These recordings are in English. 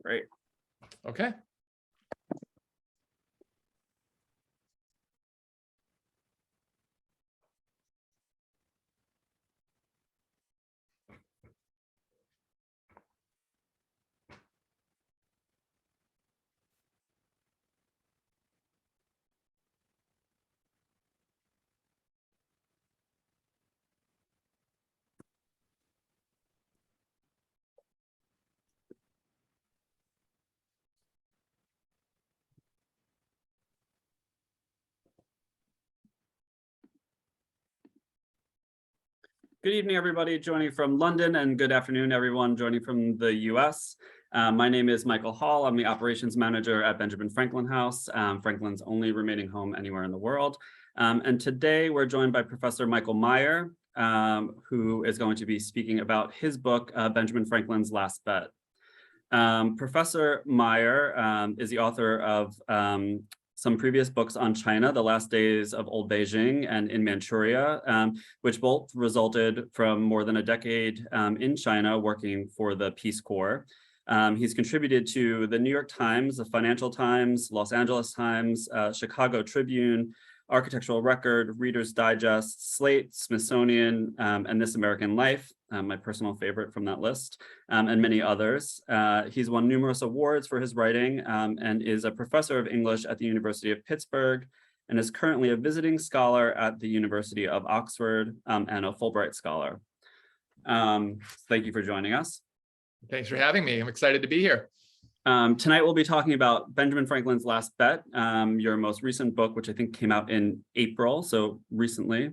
Great. Okay. Good evening, everybody joining from London, and good afternoon, everyone joining from the US. My name is Michael Hall. I'm the operations manager at Benjamin Franklin House, Franklin's only remaining home anywhere in the world. And today we're joined by Professor Michael Meyer, who is going to be speaking about his book, Benjamin Franklin's Last Bet. Professor Meyer is the author of some previous books on China, The Last Days of Old Beijing and In Manchuria, which both resulted from more than a decade in China working for the Peace Corps. He's contributed to the New York Times, the Financial Times, Los Angeles Times, Chicago Tribune, Architectural Record, Reader's Digest, Slate, Smithsonian, and This American Life, my personal favorite from that list, and many others. He's won numerous awards for his writing and is a professor of English at the University of Pittsburgh and is currently a visiting scholar at the University of Oxford and a Fulbright scholar. Thank you for joining us. Thanks for having me. I'm excited to be here. Tonight we'll be talking about Benjamin Franklin's Last Bet, your most recent book, which I think came out in April, so recently.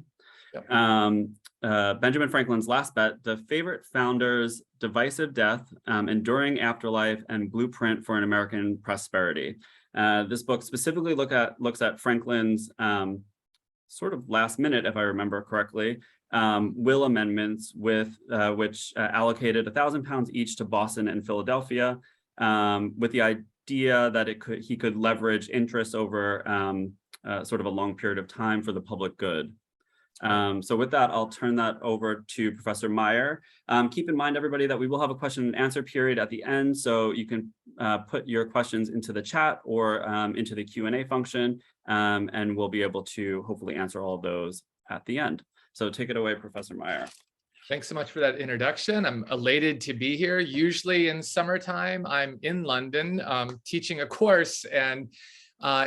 Yep. Benjamin Franklin's Last Bet, The Favorite Founder's Divisive Death, Enduring Afterlife, and Blueprint for an American Prosperity. This book specifically looks at Franklin's sort of last minute, if I remember correctly, will amendments with which allocated £1,000 each to Boston and Philadelphia, with the idea that he could leverage interest over sort of a long period of time for the public good. So with that, I'll turn that over to Professor Meyer. Keep in mind, everybody, that we will have a question and answer period at the end, so you can put your questions into the chat or into the Q&A function, and we'll be able to hopefully answer all of those at the end. So take it away, Professor Meyer. Thanks so much for that introduction. I'm elated to be here. Usually in summertime, I'm in London teaching a course, and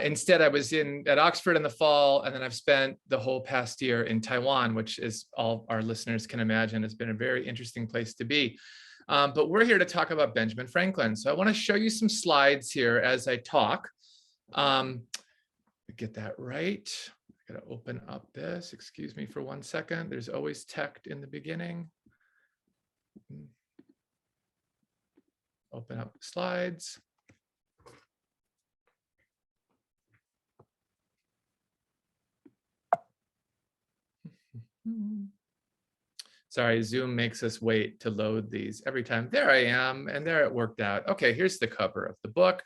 instead I was at Oxford in the fall, and then I've spent the whole past year in Taiwan, which, is all our listeners can imagine, has been a very interesting place to be. But we're here to talk about Benjamin Franklin. So I want to show you some slides here as I talk. Get that right. I gotta open up this. Excuse me for 1 second. There's always text in the beginning. Open up the slides. Sorry, Zoom makes us wait to load these every time. There I am, and there it worked out. Okay, here's the cover of the book.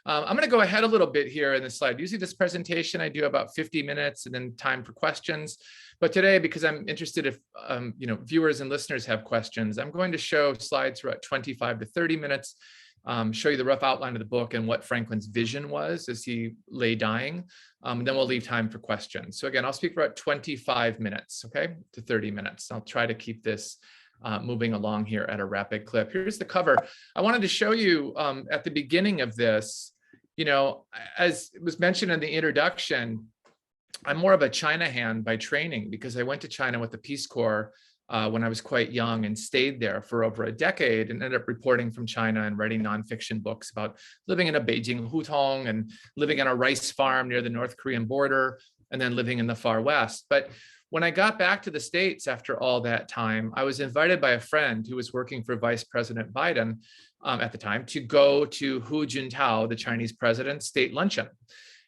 I'm going to go ahead a little bit here in the slide. Usually this presentation I do about 50 minutes and then time for questions. But today, because I'm interested if viewers and listeners have questions, I'm going to show slides for about 25 to 30 minutes, show you the rough outline of the book and what Franklin's vision was as he lay dying. Then we'll leave time for questions. So again, I'll speak for about 25 minutes, okay, to 30 minutes. I'll try to keep this moving along here at a rapid clip. Here's the cover. I wanted to show you at the beginning of this, as it was mentioned in the introduction, I'm more of a China hand by training because I went to China with the Peace Corps when I was quite young and stayed there for over a decade and ended up reporting from China and writing nonfiction books about living in a Beijing hutong and living on a rice farm near the North Korean border and then living in the far west. But when I got back to the States after all that time, I was invited by a friend who was working for Vice President Biden at the time to go to Hu Jintao, the Chinese president's state luncheon.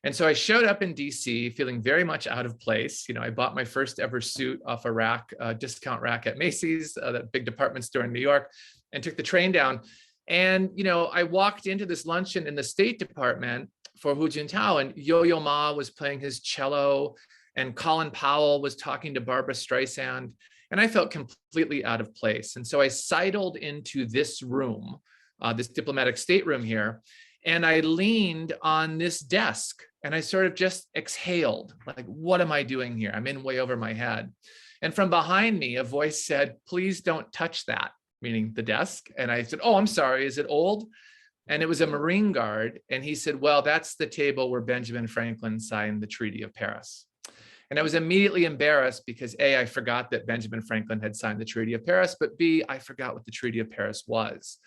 And so I showed up in DC feeling very much out of place. I bought my first ever suit off a rack, discount rack at Macy's, that big department store in New York, and took the train down. And, I walked into this luncheon in the State Department for Hu Jintao, and Yo-Yo Ma was playing his cello, and Colin Powell was talking to Barbara Streisand, and I felt completely out of place. And so I sidled into this room this diplomatic stateroom here. And I leaned on this desk and I sort of just exhaled, like, what am I doing here? I'm in way over my head. And from behind me, a voice said, please don't touch that, meaning the desk. And I said, oh, I'm sorry, is it old? And it was a Marine guard. And he said, well, that's the table where Benjamin Franklin signed the Treaty of Paris. And I was immediately embarrassed because A, I forgot that Benjamin Franklin had signed the Treaty of Paris, but B, I forgot what the Treaty of Paris was.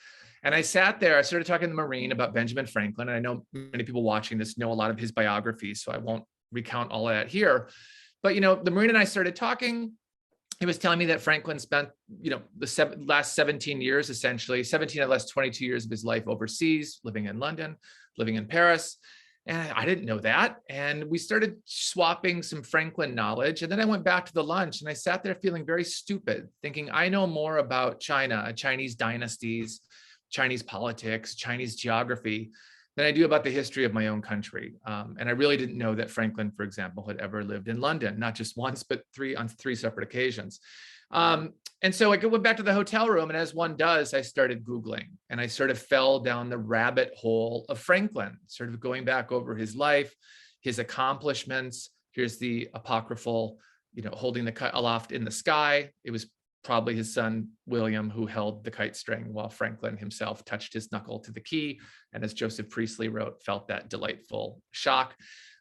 And I sat there, I started talking to the Marine about Benjamin Franklin. And I know many people watching this know a lot of his biography, so I won't recount all of that here. But, the Marine and I started talking. He was telling me that Franklin spent, the last 17 years, essentially, 17 of the last 22 years of his life overseas, living in London, living in Paris. And I didn't know that. And we started swapping some Franklin knowledge. And then I went back to the lunch and I sat there feeling very stupid, thinking I know more about China, Chinese dynasties, Chinese politics, Chinese geography than I do about the history of my own country. And I really didn't know that Franklin, for example, had ever lived in London, not just once, but on three separate occasions. And so I went back to the hotel room, and as one does, I started Googling, and I sort of fell down the rabbit hole of Franklin, sort of going back over his life, his accomplishments. Here's the apocryphal, holding the kite aloft in the sky. It was probably his son, William, who held the kite string while Franklin himself touched his knuckle to the key. And as Joseph Priestley wrote, felt that delightful shock.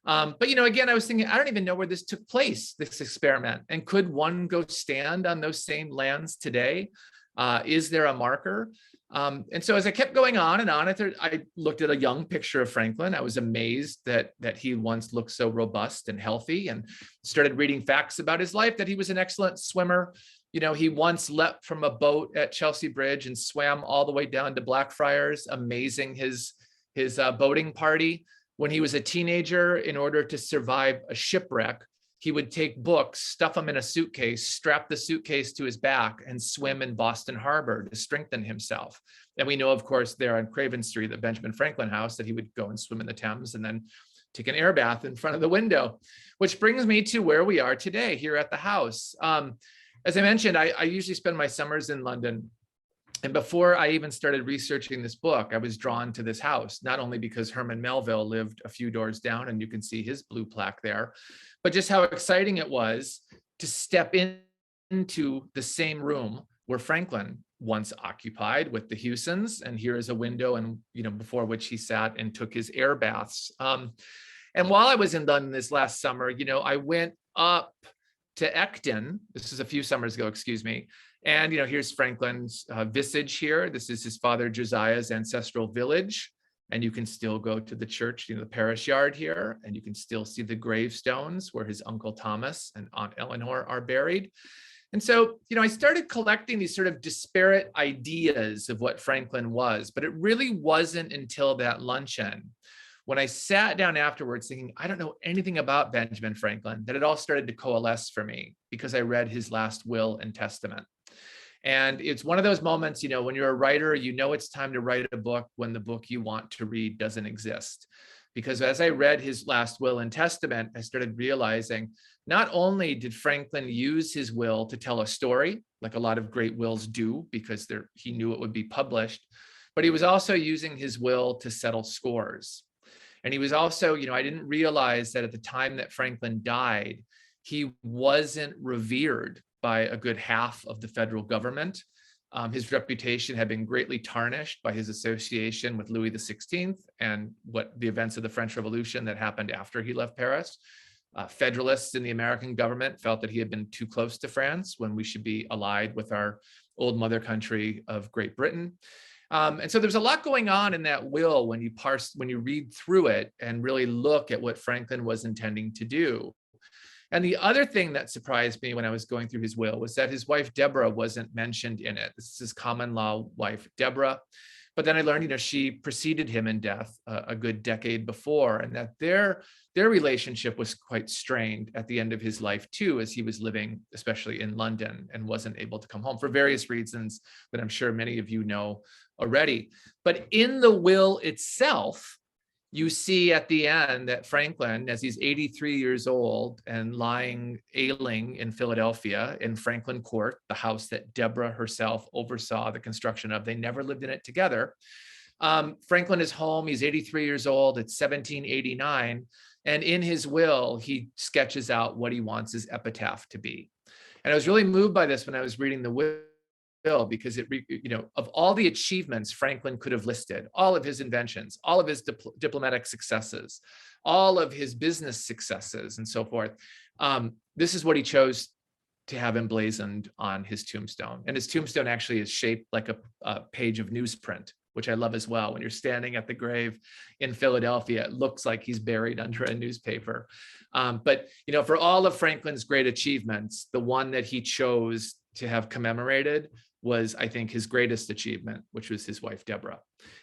But, again, I was thinking, I don't even know where this took place, this experiment. And could one go stand on those same lands today? Is there a marker? And so as I kept going on and on, I looked at a young picture of Franklin. I was amazed that he once looked so robust and healthy, and started reading facts about his life, that he was an excellent swimmer. He once leapt from a boat at Chelsea Bridge and swam all the way down to Blackfriars, amazing his boating party. When he was a teenager, in order to survive a shipwreck, he would take books, stuff them in a suitcase, strap the suitcase to his back, and swim in Boston Harbor to strengthen himself. And we know, of course, there on Craven Street, the Benjamin Franklin house, that he would go and swim in the Thames and then take an air bath in front of the window, which brings me to where we are today here at the house. As I mentioned, I usually spend my summers in London. And before I even started researching this book, I was drawn to this house, not only because Herman Melville lived a few doors down, and you can see his blue plaque there, but just how exciting it was to step into the same room where Franklin once occupied with the Hewsons. And here is a window, and before which he sat and took his air baths. And while I was in London this last summer, I went up to Ecton. This is a few summers ago, excuse me. And, here's Franklin's visage here. This is his father Josiah's ancestral village. And you can still go to the church, the parish yard here, and you can still see the gravestones where his uncle Thomas and Aunt Eleanor are buried. And so, I started collecting these sort of disparate ideas of what Franklin was, but it really wasn't until that luncheon, when I sat down afterwards thinking, I don't know anything about Benjamin Franklin, that it all started to coalesce for me, because I read his last will and testament. And it's one of those moments, when you're a writer, it's time to write a book when the book you want to read doesn't exist. Because as I read his last will and testament, I started realizing not only did Franklin use his will to tell a story, like a lot of great wills do, because he knew it would be published, but he was also using his will to settle scores. And he was also, I didn't realize that at the time that Franklin died, he wasn't revered by a good half of the federal government. His reputation had been greatly tarnished by his association with Louis XVI and the events of the French Revolution that happened after he left Paris. Federalists in the American government felt that he had been too close to France, when we should be allied with our old mother country of Great Britain. And so there's a lot going on in that will when you read through it and really look at what Franklin was intending to do. And the other thing that surprised me when I was going through his will was that his wife, Deborah, wasn't mentioned in it. This is his common law wife, Deborah. But then I learned, she preceded him in death a good decade before, and that their relationship was quite strained at the end of his life too, as he was living, especially in London, and wasn't able to come home for various reasons that I'm sure many of you know already. But in the will itself, you see at the end that Franklin, as he's 83 years old and lying ailing in Philadelphia in Franklin Court, the house that Deborah herself oversaw the construction of, they never lived in it together. Franklin is home, he's 83 years old, it's 1789. And in his will, he sketches out what he wants his epitaph to be. And I was really moved by this when I was reading the will, because of all the achievements Franklin could have listed, all of his inventions, all of his diplomatic successes, all of his business successes and so forth, this is what he chose to have emblazoned on his tombstone. And his tombstone actually is shaped like a page of newsprint, which I love as well. When you're standing at the grave in Philadelphia, it looks like he's buried under a newspaper. But for all of Franklin's great achievements, the one that he chose to have commemorated was, I think, his greatest achievement, which was his wife, Deborah.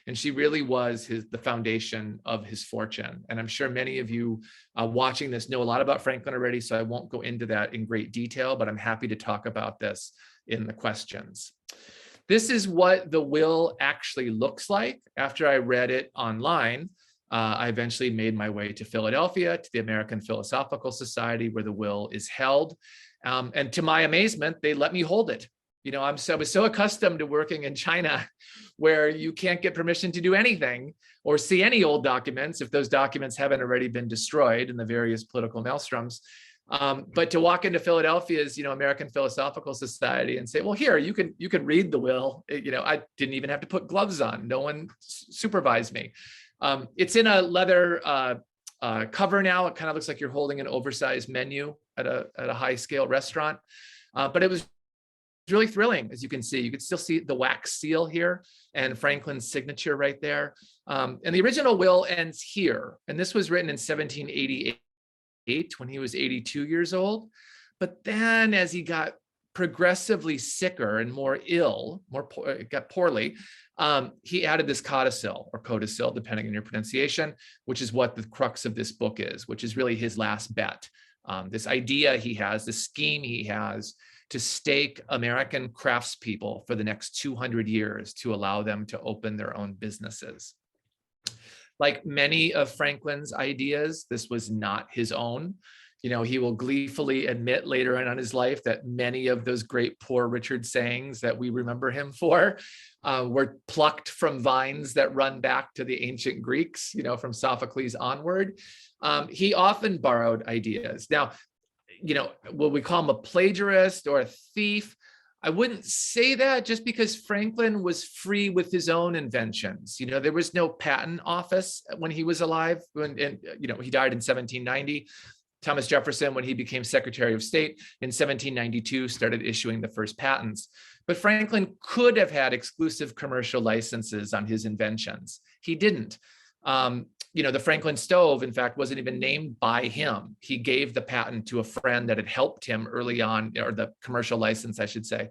And she really was the foundation of his fortune. And I'm sure many of you watching this know a lot about Franklin already, so I won't go into that in great detail, but I'm happy to talk about this in the questions. This is what the will actually looks like. After I read it online, I eventually made my way to Philadelphia, to the American Philosophical Society, where the will is held. And to my amazement, they let me hold it. I was so accustomed to working in China, where you can't get permission to do anything or see any old documents if those documents haven't already been destroyed in the various political maelstroms. But to walk into Philadelphia's, American Philosophical Society and say, well, here, you can read the will. I didn't even have to put gloves on. No one supervised me. It's in a leather cover now. It kind of looks like you're holding an oversized menu at a high scale restaurant. But it was really thrilling, as you can see. You can still see the wax seal here and Franklin's signature right there. And the original will ends here. And this was written in 1788 when he was 82 years old. But then as he got progressively sicker and more ill, got poorly, he added this codicil or codicil, depending on your pronunciation, which is what the crux of this book is, which is really his last bet. This idea he has, this scheme he has to stake American craftspeople for the next 200 years to allow them to open their own businesses. Like many of Franklin's ideas, this was not his own. He will gleefully admit later on in his life that many of those great Poor Richard sayings that we remember him for were plucked from vines that run back to the ancient Greeks, from Sophocles onward. He often borrowed ideas. Now, will we call him a plagiarist or a thief? I wouldn't say that, just because Franklin was free with his own inventions. There was no patent office when he was alive. He died in 1790. Thomas Jefferson, when he became Secretary of State in 1792, started issuing the first patents. But Franklin could have had exclusive commercial licenses on his inventions. He didn't. The Franklin stove, in fact, wasn't even named by him. He gave the patent to a friend that had helped him early on, or the commercial license, I should say,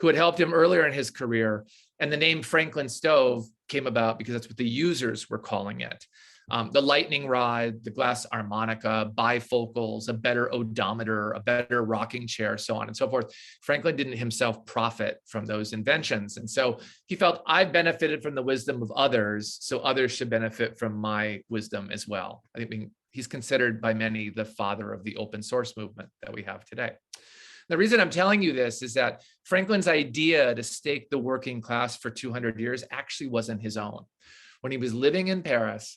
who had helped him earlier in his career. And the name Franklin stove came about because that's what the users were calling it. The lightning rod, the glass harmonica, bifocals, a better odometer, a better rocking chair, so on and so forth. Franklin didn't himself profit from those inventions. And so he felt, I benefited from the wisdom of others, so others should benefit from my wisdom as well. I think he's considered by many the father of the open source movement that we have today. The reason I'm telling you this is that Franklin's idea to stake the working class for 200 years actually wasn't his own. When he was living in Paris,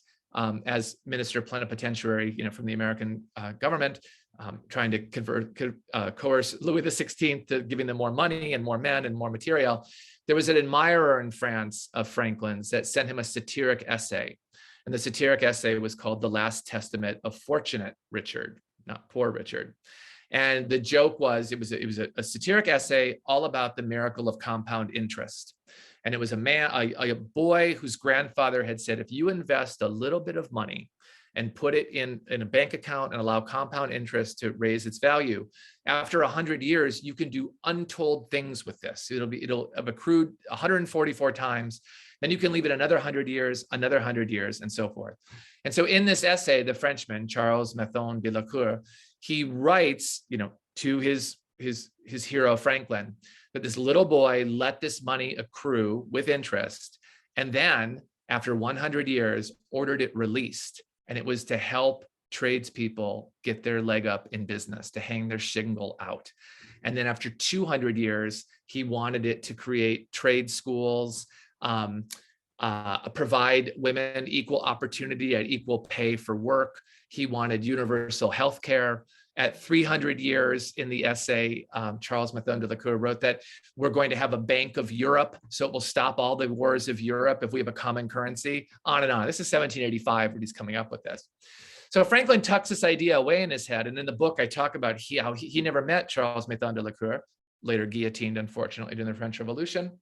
as minister plenipotentiary, from the American government, trying to coerce Louis XVI to giving them more money and more men and more material, there was an admirer in France of Franklin's that sent him a satiric essay. And the satiric essay was called The Last Testament of Fortunate Richard, not Poor Richard. And the joke was, it was a satiric essay all about the miracle of compound interest. And it was a boy whose grandfather had said, if you invest a little bit of money and put it in a bank account and allow compound interest to raise its value, after 100 years, you can do untold things with this. It'll have accrued 144 times. Then you can leave it another 100 years, and so forth. And so in this essay, the Frenchman, Charles Mathon de la Cour, he writes, to his hero, Franklin, that this little boy let this money accrue with interest. And then after 100 years, ordered it released. And it was to help tradespeople get their leg up in business, to hang their shingle out. And then after 200 years, he wanted it to create trade schools, provide women equal opportunity at equal pay for work. He wanted universal health care. At 300 years, in the essay, Charles Mathon de la Cour wrote that we're going to have a Bank of Europe, so it will stop all the wars of Europe if we have a common currency, on and on. This is 1785 when he's coming up with this. So Franklin tucks this idea away in his head. And in the book, I talk about how he never met Charles Mathon de la Cour, later guillotined, unfortunately, during the French Revolution.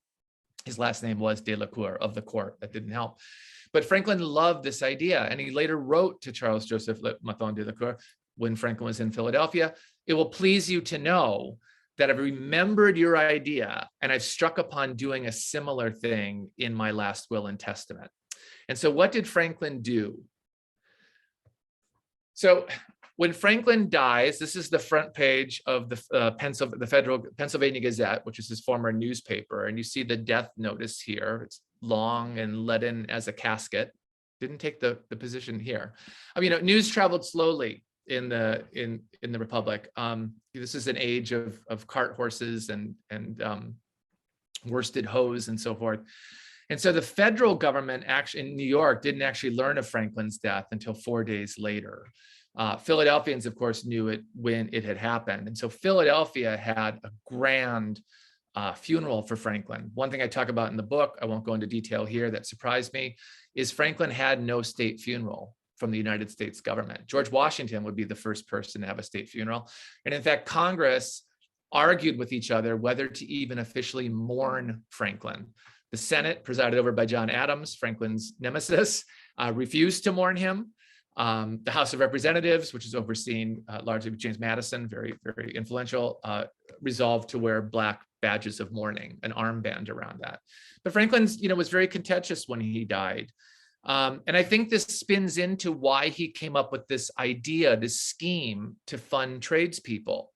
His last name was de la Cour, of the court. That didn't help. But Franklin loved this idea. And he later wrote to Charles Joseph Mathon de la Cour when Franklin was in Philadelphia, "It will please you to know that I've remembered your idea and I've struck upon doing a similar thing in my last will and testament." And so what did Franklin do? So when Franklin dies, this is the front page of the Federal Pennsylvania Gazette, which is his former newspaper. And you see the death notice here. It's long and leaden as a casket. Didn't take the position here. I mean, news traveled slowly in the Republic. This is an age of cart horses and worsted hose and so forth. And so the federal government actually in New York didn't actually learn of Franklin's death until 4 days later. Philadelphians, of course, knew it when it had happened. And so Philadelphia had a grand funeral for Franklin. One thing I talk about in the book, I won't go into detail here, that surprised me, is Franklin had no state funeral from the United States government. George Washington would be the first person to have a state funeral. And in fact, Congress argued with each other whether to even officially mourn Franklin. The Senate, presided over by John Adams, Franklin's nemesis, refused to mourn him. The House of Representatives, which is overseen largely by James Madison, very, very influential, resolved to wear black badges of mourning, an armband around that. But Franklin's, was very contentious when he died. And I think this spins into why he came up with this idea, this scheme to fund tradespeople.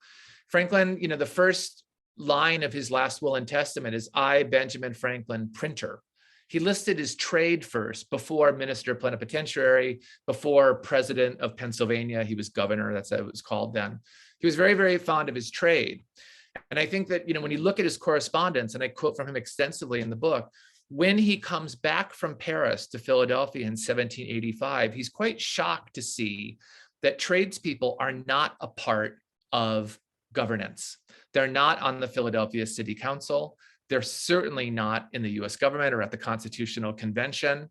Franklin, the first line of his last will and testament is, "I, Benjamin Franklin, printer." He listed his trade first, before minister plenipotentiary, before president of Pennsylvania. He was governor, that's what it was called then. He was very, very fond of his trade. And I think that, when you look at his correspondence, and I quote from him extensively in the book, when he comes back from Paris to Philadelphia in 1785, he's quite shocked to see that tradespeople are not a part of governance. They're not on the Philadelphia City Council. They're certainly not in the US government or at the Constitutional Convention.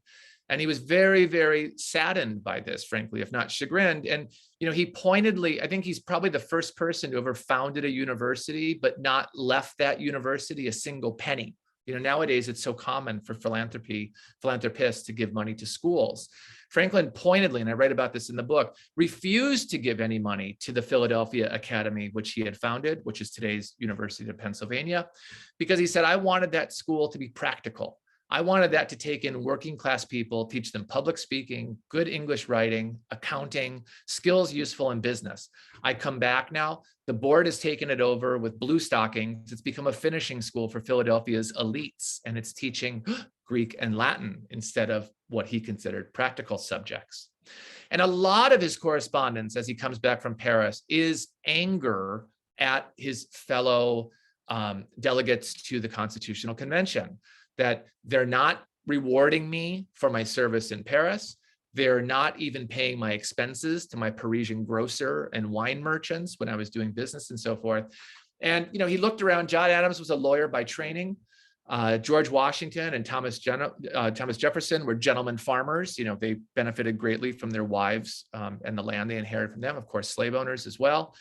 And he was very, very saddened by this, frankly, if not chagrined. And, he pointedly, I think he's probably the first person to ever founded a university, but not left that university a single penny. Nowadays it's so common for philanthropists to give money to schools. Franklin pointedly, and I write about this in the book, refused to give any money to the Philadelphia Academy, which he had founded, which is today's University of Pennsylvania, because he said, I wanted that school to be practical. I wanted that to take in working class people, teach them public speaking, good English writing, accounting, skills useful in business. I come back now, the board has taken it over with blue stockings. It's become a finishing school for Philadelphia's elites, and it's teaching Greek and Latin instead of what he considered practical subjects. And a lot of his correspondence as he comes back from Paris is anger at his fellow delegates to the Constitutional Convention, that they're not rewarding me for my service in Paris. They're not even paying my expenses to my Parisian grocer and wine merchants when I was doing business and so forth. And, he looked around. John Adams was a lawyer by training. George Washington and Thomas Jefferson were gentlemen farmers. They benefited greatly from their wives and the land they inherited from them, of course, slave owners as well.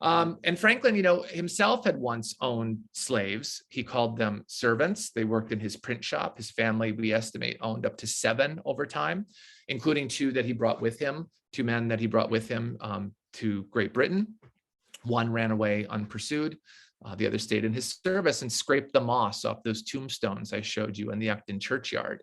And Franklin, himself had once owned slaves. He called them servants. They worked in his print shop. His family, we estimate, owned up to 7 over time, including 2 that he brought with him, 2 men that he brought with him to Great Britain. One ran away unpursued. The other stayed in his service and scraped the moss off those tombstones I showed you in the Acton churchyard.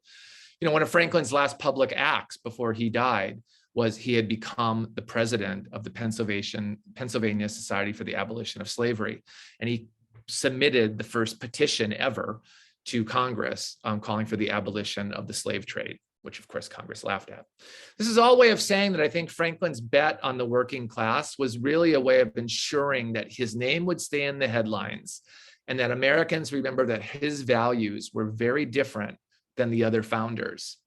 One of Franklin's last public acts before he died was he had become the president of the Pennsylvania Society for the Abolition of Slavery. And he submitted the first petition ever to Congress calling for the abolition of the slave trade. which of course Congress laughed at. This is all a way of saying that I think Franklin's bet on the working class was really a way of ensuring that his name would stay in the headlines and that Americans remember that his values were very different than the other founders.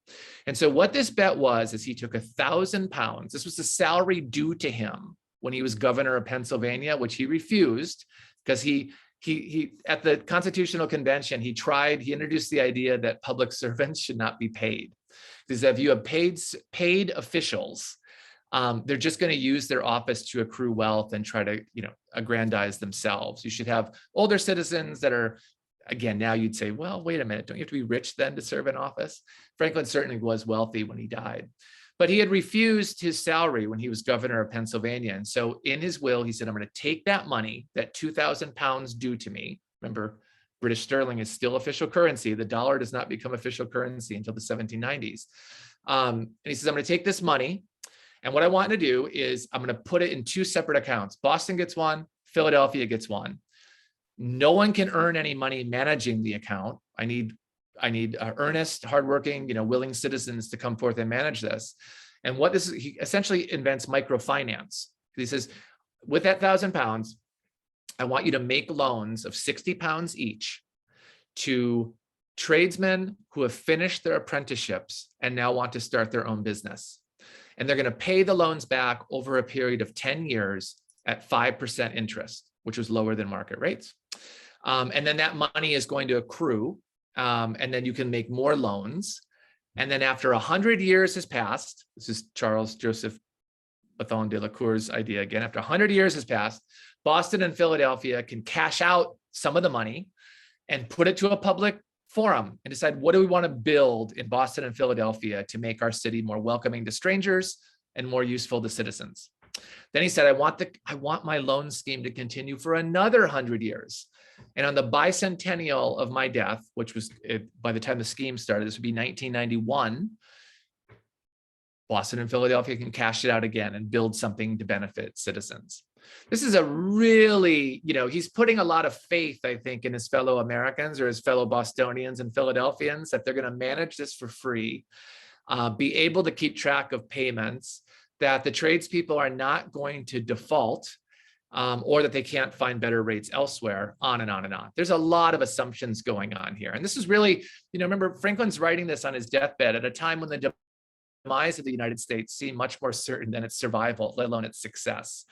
And so what this bet was is he took £1,000. This was the salary due to him when he was governor of Pennsylvania, which he refused because he at the Constitutional Convention, he introduced the idea that public servants should not be paid. Because if you have paid officials, they're just going to use their office to accrue wealth and try to, aggrandize themselves. You should have older citizens that are, again, now you'd say, well, wait a minute, don't you have to be rich then to serve in office? Franklin certainly was wealthy when he died. But he had refused his salary when he was governor of Pennsylvania. And so in his will, he said, I'm going to take that money, that £2,000 due to me. Remember, British sterling is still official currency. The dollar does not become official currency until the 1790s. And he says, I'm going to take this money. And what I want to do is I'm going to put it in two separate accounts. Boston gets one, Philadelphia gets one. No one can earn any money managing the account. I need earnest, hardworking, willing citizens to come forth and manage this. And what this is, he essentially invents microfinance. He says, with that £1,000, I want you to make loans of £60 each to tradesmen who have finished their apprenticeships and now want to start their own business. And they're going to pay the loans back over a period of 10 years at 5% interest, which was lower than market rates. And then that money is going to accrue. And then you can make more loans. And then after 100 years has passed, this is Charles Joseph Bethune de la Cour's idea again, after 100 years has passed, Boston and Philadelphia can cash out some of the money and put it to a public forum and decide, what do we want to build in Boston and Philadelphia to make our city more welcoming to strangers and more useful to citizens? Then he said, I want my loan scheme to continue for another 100 years. And on the bicentennial of my death, which was by the time the scheme started, this would be 1991, Boston and Philadelphia can cash it out again and build something to benefit citizens. This is a really, he's putting a lot of faith, I think, in his fellow Americans or his fellow Bostonians and Philadelphians that they're going to manage this for free, be able to keep track of payments, that the tradespeople are not going to default, or that they can't find better rates elsewhere, on and on and on. There's a lot of assumptions going on here. And this is really, remember, Franklin's writing this on his deathbed at a time when the demise of the United States seemed much more certain than its survival, let alone its success.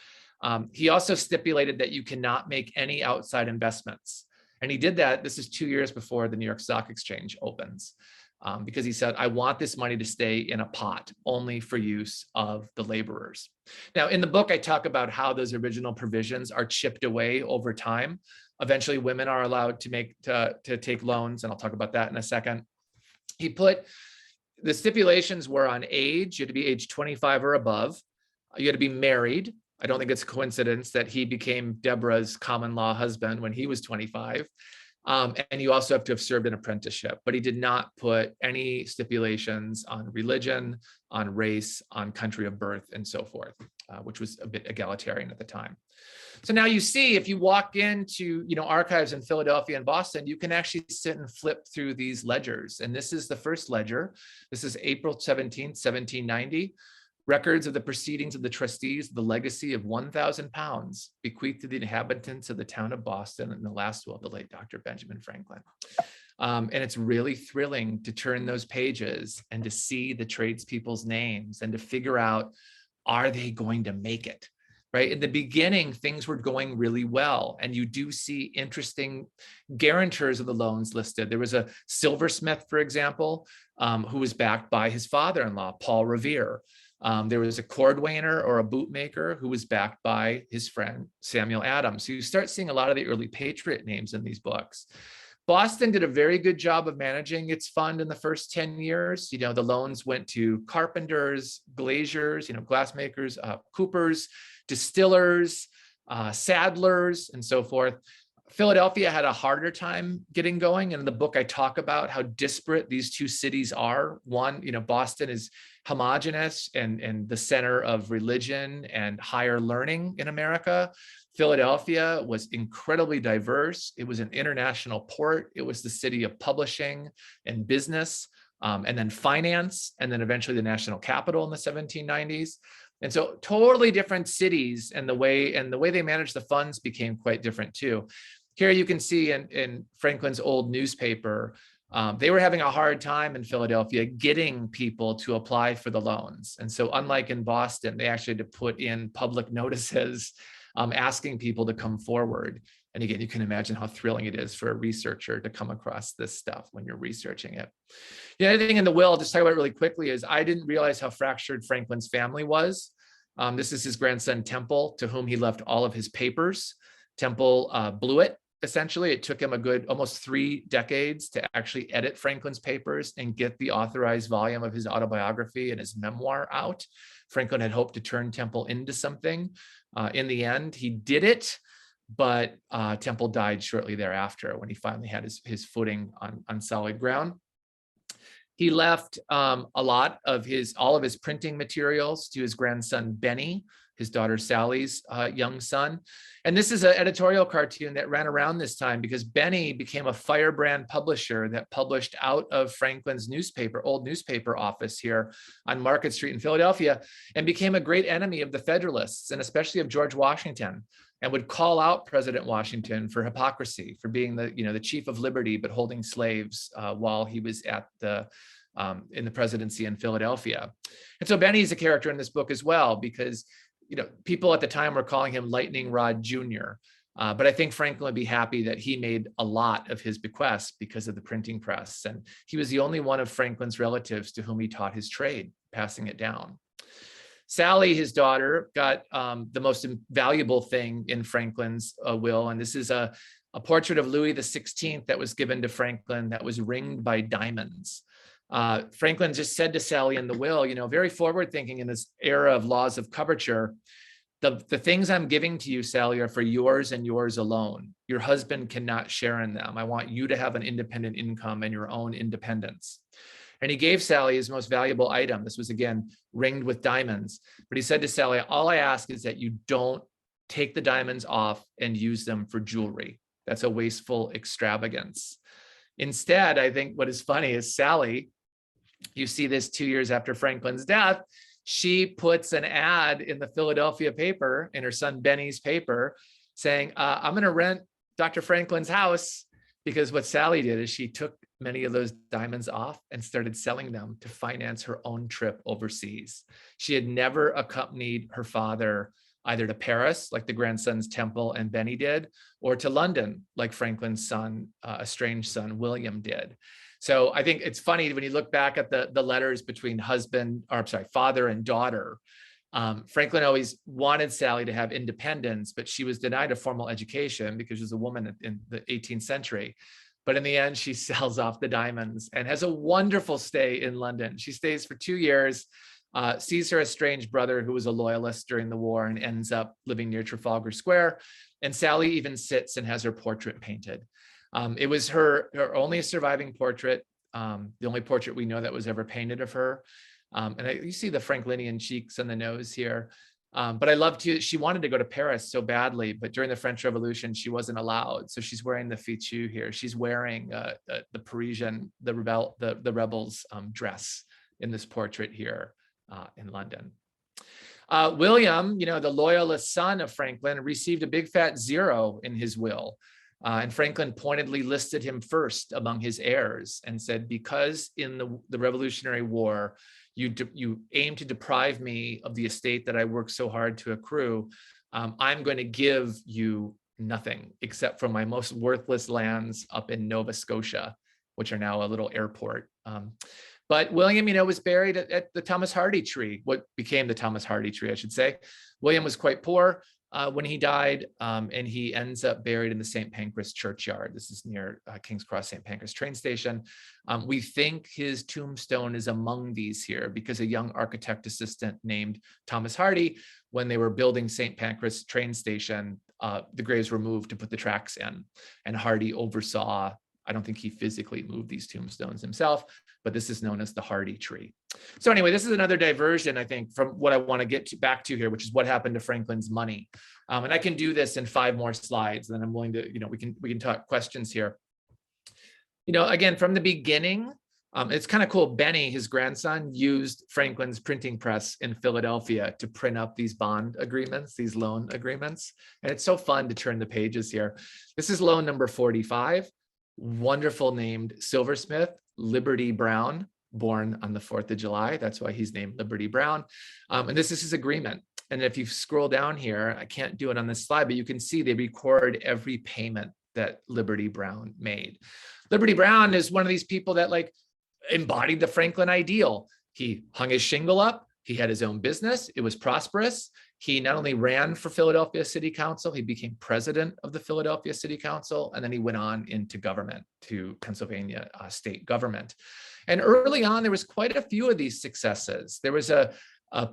He also stipulated that you cannot make any outside investments. And he did that. This is 2 years before the New York Stock Exchange opens. Because he said, I want this money to stay in a pot only for use of the laborers. Now, in the book, I talk about how those original provisions are chipped away over time. Eventually, women are allowed to take loans, and I'll talk about that in a second. He put the stipulations were on age. You had to be age 25 or above. You had to be married. I don't think it's a coincidence that he became Deborah's common law husband when he was 25. And you also have to have served an apprenticeship, but he did not put any stipulations on religion, on race, on country of birth, and so forth, which was a bit egalitarian at the time. So now you see, if you walk into archives in Philadelphia and Boston, you can actually sit and flip through these ledgers. And this is the first ledger. This is April 17th, 1790. Records of the proceedings of the trustees, the legacy of £1,000 bequeathed to the inhabitants of the town of Boston in the last will of the late Dr. Benjamin Franklin. And it's really thrilling to turn those pages and to see the tradespeople's names and to figure out, are they going to make it? Right? In the beginning, things were going really well. And you do see interesting guarantors of the loans listed. There was a silversmith, for example, who was backed by his father-in-law, Paul Revere. There was a cordwainer or a bootmaker who was backed by his friend, Samuel Adams. So you start seeing a lot of the early patriot names in these books. Boston did a very good job of managing its fund in the first 10 years. The loans went to carpenters, glaziers, glassmakers, coopers, distillers, saddlers, and so forth. Philadelphia had a harder time getting going. And in the book, I talk about how disparate these two cities are. One, Boston is homogenous and the center of religion and higher learning in America. Philadelphia was incredibly diverse. It was an international port. It was the city of publishing and business. and then finance, and then eventually the national capital in the 1790s. And so totally different cities, and the way they managed the funds became quite different too. Here you can see in Franklin's old newspaper, they were having a hard time in Philadelphia getting people to apply for the loans. And so unlike in Boston, they actually had to put in public notices asking people to come forward. And again, you can imagine how thrilling it is for a researcher to come across this stuff when you're researching it. The other thing in the will, I'll just talk about it really quickly, is I didn't realize how fractured Franklin's family was. This is his grandson, Temple, to whom he left all of his papers. Temple blew it. Essentially, it took him a good almost 3 decades to actually edit Franklin's papers and get the authorized volume of his autobiography and his memoir out. Franklin had hoped to turn Temple into something. In the end, he did it, but Temple died shortly thereafter when he finally had his footing on solid ground. He left all of his printing materials to his grandson, Benny, his daughter Sally's young son. And this is an editorial cartoon that ran around this time because Benny became a firebrand publisher that published out of Franklin's old newspaper office here on Market Street in Philadelphia, and became a great enemy of the Federalists and especially of George Washington, and would call out President Washington for hypocrisy, for being the chief of liberty, but holding slaves while he was in the presidency in Philadelphia. And so Benny is a character in this book as well, because people at the time were calling him Lightning Rod Jr. But I think Franklin would be happy that he made a lot of his bequests because of the printing press. And he was the only one of Franklin's relatives to whom he taught his trade, passing it down. Sally, his daughter, got the most valuable thing in Franklin's will. And this is a portrait of Louis XVI that was given to Franklin that was ringed by diamonds. Franklin just said to Sally in the will, very forward thinking in this era of laws of coverture, the things I'm giving to you, Sally, are for yours and yours alone. Your husband cannot share in them. I want you to have an independent income and your own independence. And he gave Sally his most valuable item. This was, again, ringed with diamonds. But he said to Sally, all I ask is that you don't take the diamonds off and use them for jewelry. That's a wasteful extravagance. Instead, I think what is funny is Sally, you see this 2 years after Franklin's death, she puts an ad in the Philadelphia paper, in her son Benny's paper, saying, I'm going to rent Dr. Franklin's house, because what Sally did is she took many of those diamonds off and started selling them to finance her own trip overseas. She had never accompanied her father either to Paris, like the grandsons Temple and Benny did, or to London, like Franklin's son, estranged son, William did. So I think it's funny when you look back at the letters between father and daughter. Franklin always wanted Sally to have independence, but she was denied a formal education because she was a woman in the 18th century. But in the end, she sells off the diamonds and has a wonderful stay in London. She stays for 2 years, sees her estranged brother, who was a loyalist during the war, and ends up living near Trafalgar Square. And Sally even sits and has her portrait painted. It was her only surviving portrait, the only portrait we know that was ever painted of her. You see the Franklinian cheeks and the nose here. But I love she wanted to go to Paris so badly, but during the French Revolution, she wasn't allowed. So she's wearing the fichu here. She's wearing the Parisian, the rebels dress in this portrait here in London. William, the loyalist son of Franklin, received a big fat 0 in his will. And Franklin pointedly listed him first among his heirs and said, because in the Revolutionary War, you aim to deprive me of the estate that I worked so hard to accrue, I'm going to give you nothing except for my most worthless lands up in Nova Scotia, which are now a little airport. But William, was buried at the Thomas Hardy tree, what became the Thomas Hardy tree, I should say. William was quite poor when he died, and he ends up buried in the St. Pancras churchyard. This is near King's Cross St. Pancras train station. We think his tombstone is among these here because a young architect assistant named Thomas Hardy, when they were building St. Pancras train station, the graves were moved to put the tracks in, and Hardy oversaw. I don't think he physically moved these tombstones himself, but this is known as the Hardy tree. So anyway, this is another diversion, I think, from what I want to get back to here, which is what happened to Franklin's money. And I can do this in 5 more slides, and then I'm willing to, we can talk questions here. Again, from the beginning, It's kind of cool. Benny, his grandson, used Franklin's printing press in Philadelphia to print up these bond agreements, these loan agreements. And it's so fun to turn the pages here. This is loan number 45, wonderful named silversmith, Liberty Brown, born on the 4th of July. That's why he's named Liberty Brown. And this is his agreement. And if you scroll down here, I can't do it on this slide, but you can see they record every payment that Liberty Brown made. Liberty Brown is one of these people that like embodied the Franklin ideal. He hung his shingle up. He had his own business. It was prosperous. He not only ran for Philadelphia City Council, he became president of the Philadelphia City Council, and then he went on into government, to Pennsylvania state government. And early on, there was quite a few of these successes. There was a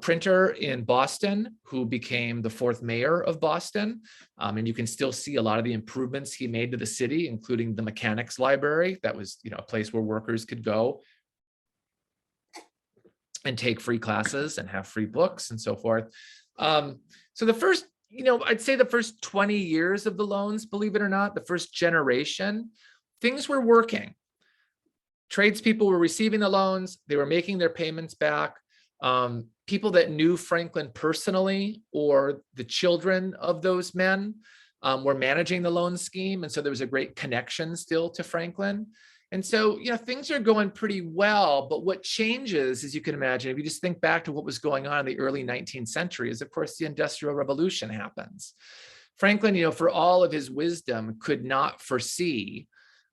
printer in Boston who became the 4th mayor of Boston. And you can still see a lot of the improvements he made to the city, including the mechanics library. That was, a place where workers could go and take free classes and have free books and so forth. So the first, I'd say the first 20 years of the loans, believe it or not, the first generation, things were working. Tradespeople were receiving the loans. They were making their payments back. People that knew Franklin personally or the children of those men were managing the loan scheme. And so there was a great connection still to Franklin. And so, things are going pretty well. But what changes, as you can imagine, if you just think back to what was going on in the early 19th century, is, of course, the Industrial Revolution happens. Franklin, for all of his wisdom, could not foresee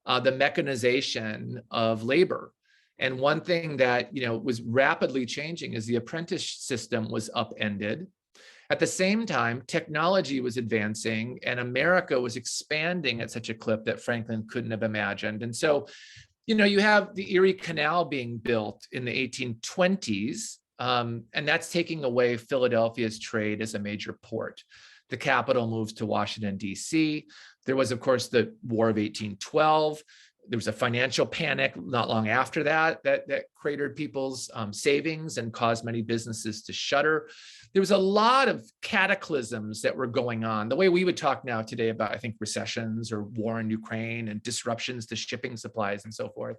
the mechanization of labor. And one thing that, was rapidly changing is the apprentice system was upended. At the same time, technology was advancing and America was expanding at such a clip that Franklin couldn't have imagined. And so, you have the Erie Canal being built in the 1820s, and that's taking away Philadelphia's trade as a major port. The capital moves to Washington, D.C. There was, of course, the War of 1812. There was a financial panic not long after that cratered people's savings and caused many businesses to shutter. There was a lot of cataclysms that were going on. The way we would talk now today about, I think, recessions or war in Ukraine and disruptions to shipping supplies and so forth,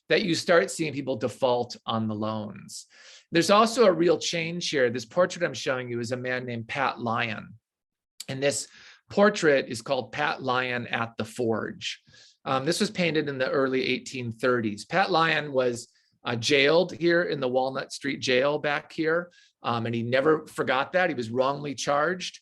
that you start seeing people default on the loans. There's also a real change here. This portrait I'm showing you is a man named Pat Lyon. And this portrait is called Pat Lyon at the Forge. This was painted in the early 1830s. Pat Lyon was jailed here in the Walnut Street jail back here, and he never forgot that. He was wrongly charged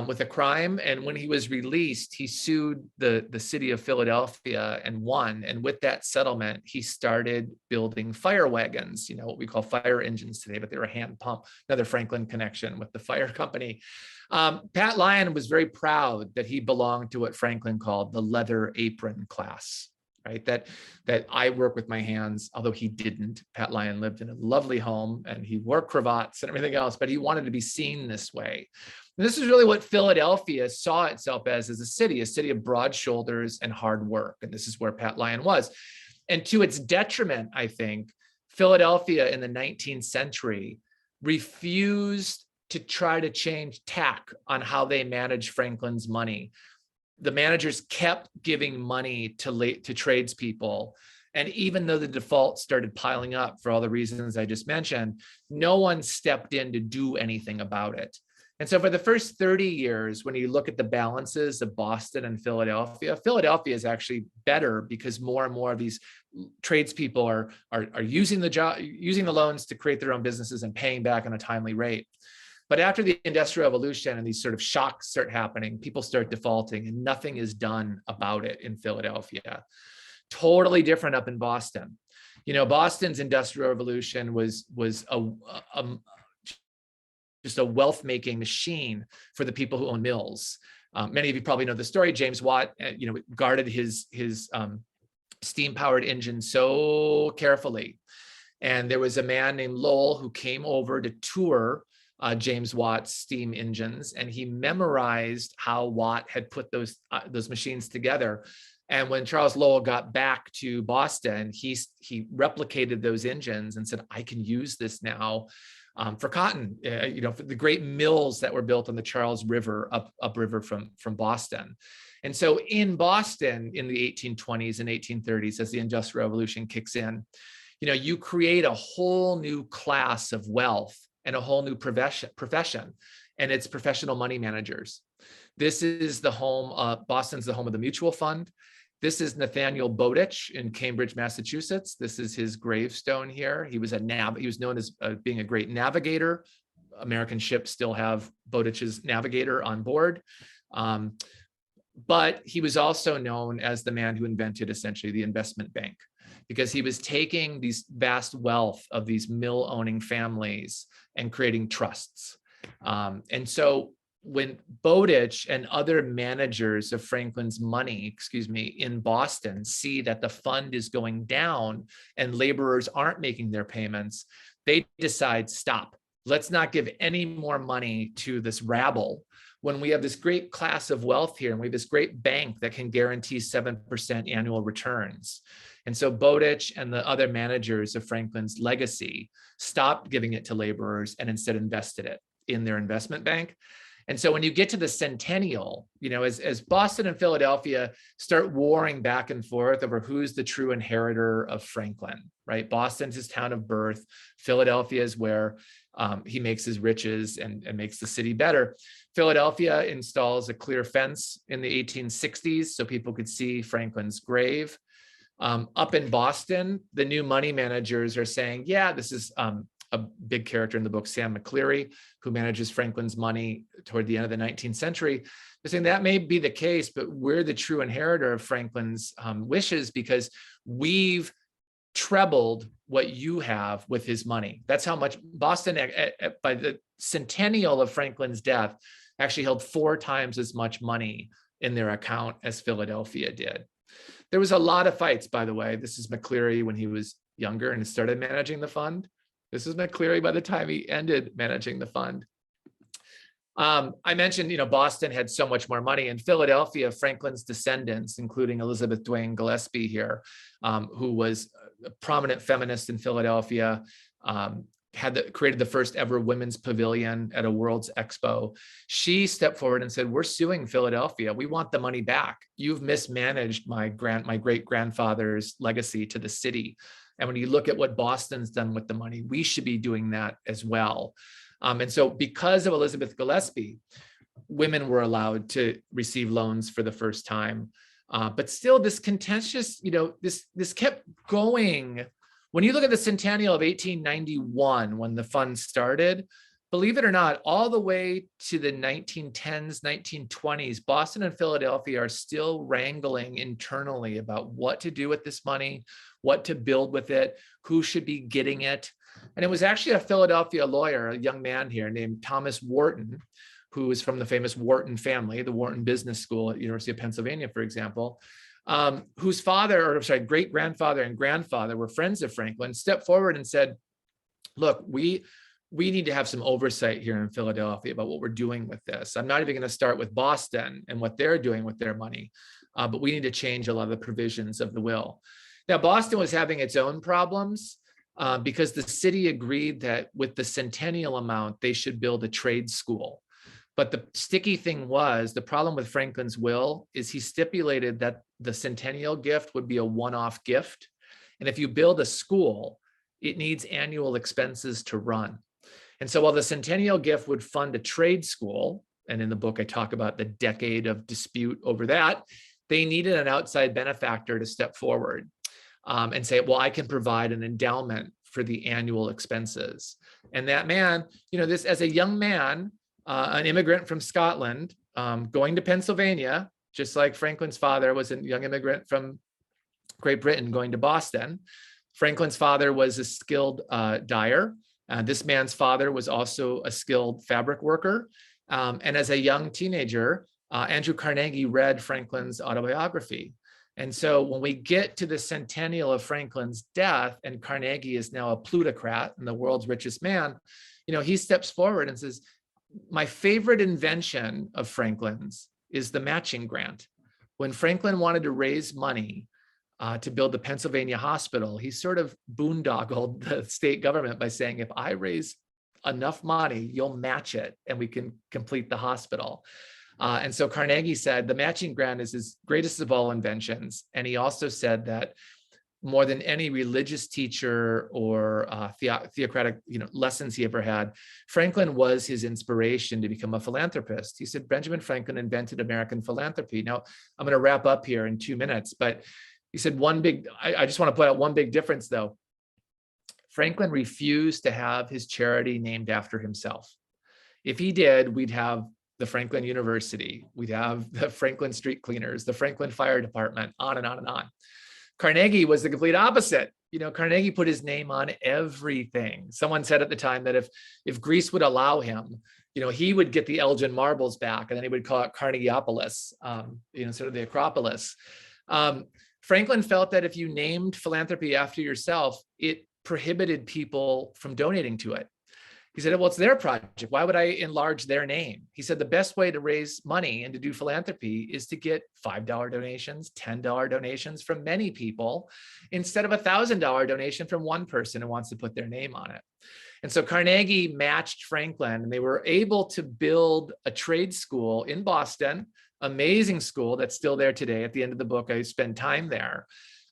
with a crime, and when he was released, he sued the city of Philadelphia and won. And with that settlement, he started building fire wagons, what we call fire engines today, but they were hand pump, another Franklin connection with the fire company. Pat Lyon was very proud that he belonged to what Franklin called the leather apron class, right? That I work with my hands, although he didn't. Pat Lyon lived in a lovely home and he wore cravats and everything else, but he wanted to be seen this way. And this is really what Philadelphia saw itself as a city of broad shoulders and hard work. And this is where Pat Lyon was. And to its detriment, I think, Philadelphia in the 19th century refused to try to change tack on how they managed Franklin's money. The managers kept giving money to tradespeople. And even though the default started piling up for all the reasons I just mentioned, no one stepped in to do anything about it. And so for the first 30 years, when you look at the balances of Boston and Philadelphia, Philadelphia is actually better because more and more of these tradespeople are using the loans to create their own businesses and paying back on a timely rate. But after the Industrial Revolution and these sort of shocks start happening, people start defaulting and nothing is done about it in Philadelphia. Totally different up in Boston. Boston's Industrial Revolution was just a wealth-making machine for the people who own mills. Many of you probably know the story. James Watt, guarded his steam-powered engine so carefully. And there was a man named Lowell who came over to tour James Watt's steam engines, and he memorized how Watt had put those machines together. And when Charles Lowell got back to Boston, he replicated those engines and said, I can use this now for cotton, for the great mills that were built on the Charles River upriver from Boston. And so in Boston in the 1820s and 1830s, as the Industrial Revolution kicks in, you create a whole new class of wealth and a whole new profession, and it's professional money managers. This is the home, Boston's the home of the mutual fund. This is Nathaniel Bowditch in Cambridge, Massachusetts. This is his gravestone here. He was known as being a great navigator. American ships still have Bowditch's navigator on board. But he was also known as the man who invented essentially the investment bank, because he was taking these vast wealth of these mill-owning families and creating trusts. And so when Bowditch and other managers of Franklin's money, in Boston see that the fund is going down and laborers aren't making their payments, they decide, stop, let's not give any more money to this rabble when we have this great class of wealth here and we have this great bank that can guarantee 7% annual returns. And so Bowditch and the other managers of Franklin's legacy stopped giving it to laborers and instead invested it in their investment bank. And so when you get to the centennial, as Boston and Philadelphia start warring back and forth over who's the true inheritor of Franklin, right? Boston's his town of birth. Philadelphia is where he makes his riches and makes the city better. Philadelphia installs a clear fence in the 1860s so people could see Franklin's grave. Up in Boston, the new money managers are saying, yeah, this is a big character in the book, Sam McCleary, who manages Franklin's money toward the end of the 19th century. They're saying that may be the case, but we're the true inheritor of Franklin's wishes because we've trebled what you have with his money. That's how much Boston, by the centennial of Franklin's death, actually held 4 times as much money in their account as Philadelphia did. There was a lot of fights, by the way. This is McCleary when he was younger and started managing the fund. This is McCleary by the time he ended managing the fund. I mentioned, Boston had so much more money. In Philadelphia, Franklin's descendants, including Elizabeth Duane Gillespie here, who was a prominent feminist in Philadelphia, created the first ever women's pavilion at a World's Expo. She stepped forward and said, we're suing Philadelphia. We want the money back. You've mismanaged my great-grandfather's legacy to the city. And when you look at what Boston's done with the money, we should be doing that as well. And so because of Elizabeth Gillespie, women were allowed to receive loans for the first time. But still this contentious, this kept going. When you look at the centennial of 1891, when the fund started, believe it or not, all the way to the 1910s, 1920s, Boston and Philadelphia are still wrangling internally about what to do with this money, what to build with it, who should be getting it. And it was actually a Philadelphia lawyer, a young man here named Thomas Wharton, who is from the famous Wharton family, the Wharton Business School at University of Pennsylvania, for example, whose great-grandfather and grandfather were friends of Franklin, stepped forward and said, look, we need to have some oversight here in Philadelphia about what we're doing with this. I'm not even going to start with Boston and what they're doing with their money, but we need to change a lot of the provisions of the will. Now, Boston was having its own problems because the city agreed that with the centennial amount, they should build a trade school. But the sticky thing was, the problem with Franklin's will is he stipulated that the centennial gift would be a one-off gift. And if you build a school, it needs annual expenses to run. And so while the centennial gift would fund a trade school, and in the book I talk about the decade of dispute over that, they needed an outside benefactor to step forward and say, well, I can provide an endowment for the annual expenses. And that man, this as a young man, an immigrant from Scotland, going to Pennsylvania, just like Franklin's father was a young immigrant from Great Britain going to Boston. Franklin's father was a skilled dyer. This man's father was also a skilled fabric worker. And as a young teenager, Andrew Carnegie read Franklin's autobiography. And so when we get to the centennial of Franklin's death, and Carnegie is now a plutocrat and the world's richest man, he steps forward and says, my favorite invention of Franklin's is the matching grant. When Franklin wanted to raise money to build the Pennsylvania hospital, he sort of boondoggled the state government by saying, if I raise enough money, you'll match it and we can complete the hospital. And so Carnegie said the matching grant is his greatest of all inventions. And he also said that more than any religious teacher or theocratic lessons he ever had, Franklin was his inspiration to become a philanthropist. He said Benjamin Franklin invented American philanthropy. Now, I'm going to wrap up here in 2 minutes, but he said I just want to point out one big difference though. Franklin refused to have his charity named after himself. If he did, we'd have the Franklin University, we'd have the Franklin Street Cleaners, the Franklin Fire Department, on and on and on. Carnegie was the complete opposite. Carnegie put his name on everything. Someone said at the time that if Greece would allow him, he would get the Elgin marbles back, and then he would call it Carnegieopolis, sort of the Acropolis. Franklin felt that if you named philanthropy after yourself, it prohibited people from donating to it. He said, well, it's their project. Why would I enlarge their name? He said, the best way to raise money and to do philanthropy is to get $5 donations, $10 donations from many people, instead of a $1,000 donation from one person who wants to put their name on it. And so Carnegie matched Franklin, and they were able to build a trade school in Boston, amazing school that's still there today. At the end of the book, I spend time there.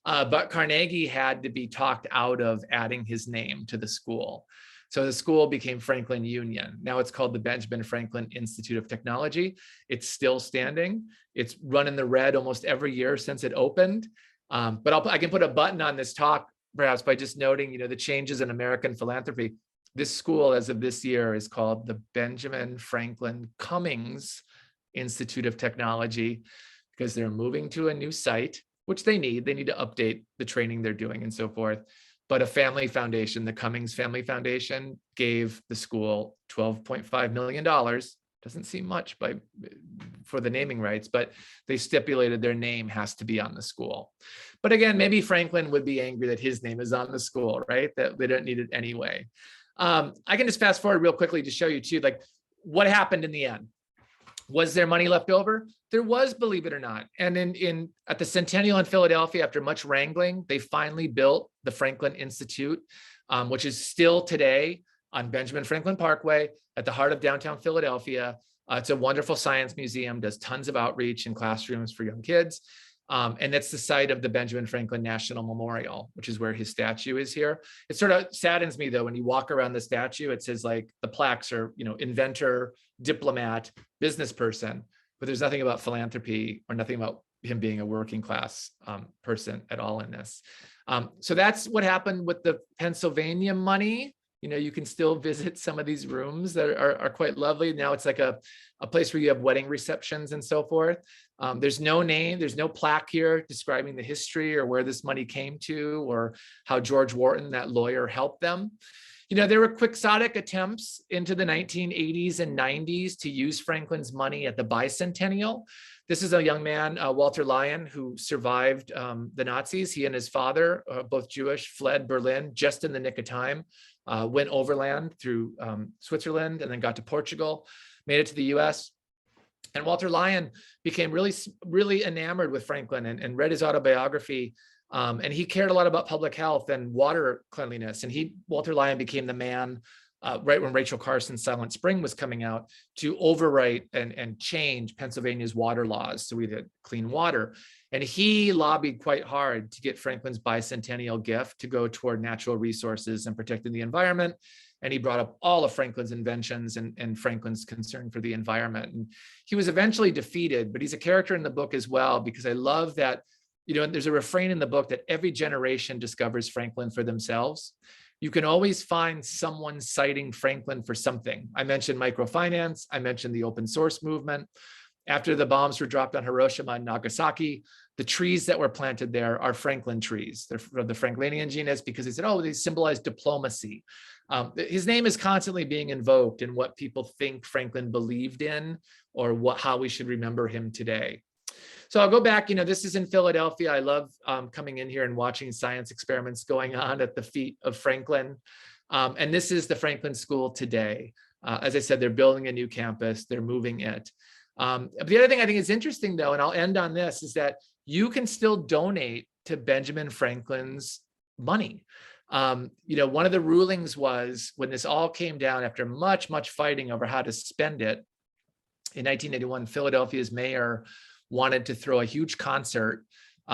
But Carnegie had to be talked out of adding his name to the school. So the school became Franklin Union. Now it's called the Benjamin Franklin Institute of Technology. It's still standing. It's run in the red almost every year since it opened. But I can put a button on this talk, perhaps, by just noting, the changes in American philanthropy. This school, as of this year, is called the Benjamin Franklin Cummings Institute of Technology, because they're moving to a new site, which they need. They need to update the training they're doing and so forth. But a family foundation, the Cummings Family Foundation, gave the school $12.5 million. Doesn't seem much for the naming rights, but they stipulated their name has to be on the school. But again, maybe Franklin would be angry that his name is on the school, right? That they don't need it anyway. I can just fast forward real quickly to show you too, like what happened in the end. Was there money left over? There was, believe it or not. And at the Centennial in Philadelphia, after much wrangling, they finally built the Franklin Institute, which is still today on Benjamin Franklin Parkway at the heart of downtown Philadelphia. It's a wonderful science museum, does tons of outreach in classrooms for young kids. And that's the site of the Benjamin Franklin National Memorial, which is where his statue is here. It sort of saddens me though, when you walk around the statue, it says like the plaques are, inventor, diplomat, business person, but there's nothing about philanthropy or nothing about him being a working class person at all in this. So that's what happened with the Pennsylvania money. You can still visit some of these rooms that are quite lovely. Now it's like a place where you have wedding receptions and so forth. There's no name, there's no plaque here describing the history or where this money came to or how George Wharton, that lawyer, helped them. There were quixotic attempts into the 1980s and 90s to use Franklin's money at the bicentennial. This is a young man, Walter Lyon, who survived the Nazis. He and his father, both Jewish, fled Berlin just in the nick of time, went overland through Switzerland and then got to Portugal, made it to the US. And Walter Lyon became really, really enamored with Franklin and read his autobiography. And he cared a lot about public health and water cleanliness. And Walter Lyon became the man right when Rachel Carson's Silent Spring was coming out to overwrite and change Pennsylvania's water laws so we had clean water. And he lobbied quite hard to get Franklin's bicentennial gift to go toward natural resources and protecting the environment. And he brought up all of Franklin's inventions and Franklin's concern for the environment. And he was eventually defeated, but he's a character in the book as well, because I love that, there's a refrain in the book that every generation discovers Franklin for themselves. You can always find someone citing Franklin for something. I mentioned microfinance. I mentioned the open source movement. After the bombs were dropped on Hiroshima and Nagasaki, the trees that were planted there are Franklin trees. They're from the Franklinian genus because he said, oh, they symbolize diplomacy. His name is constantly being invoked in what people think Franklin believed in or how we should remember him today. So I'll go back, this is in Philadelphia. I love coming in here and watching science experiments going on at the feet of Franklin. And this is the Franklin School today. As I said, they're building a new campus, they're moving it. But the other thing I think is interesting though, and I'll end on this, is that you can still donate to Benjamin Franklin's money. One of the rulings was when this all came down after much, much fighting over how to spend it, in 1981, Philadelphia's mayor wanted to throw a huge concert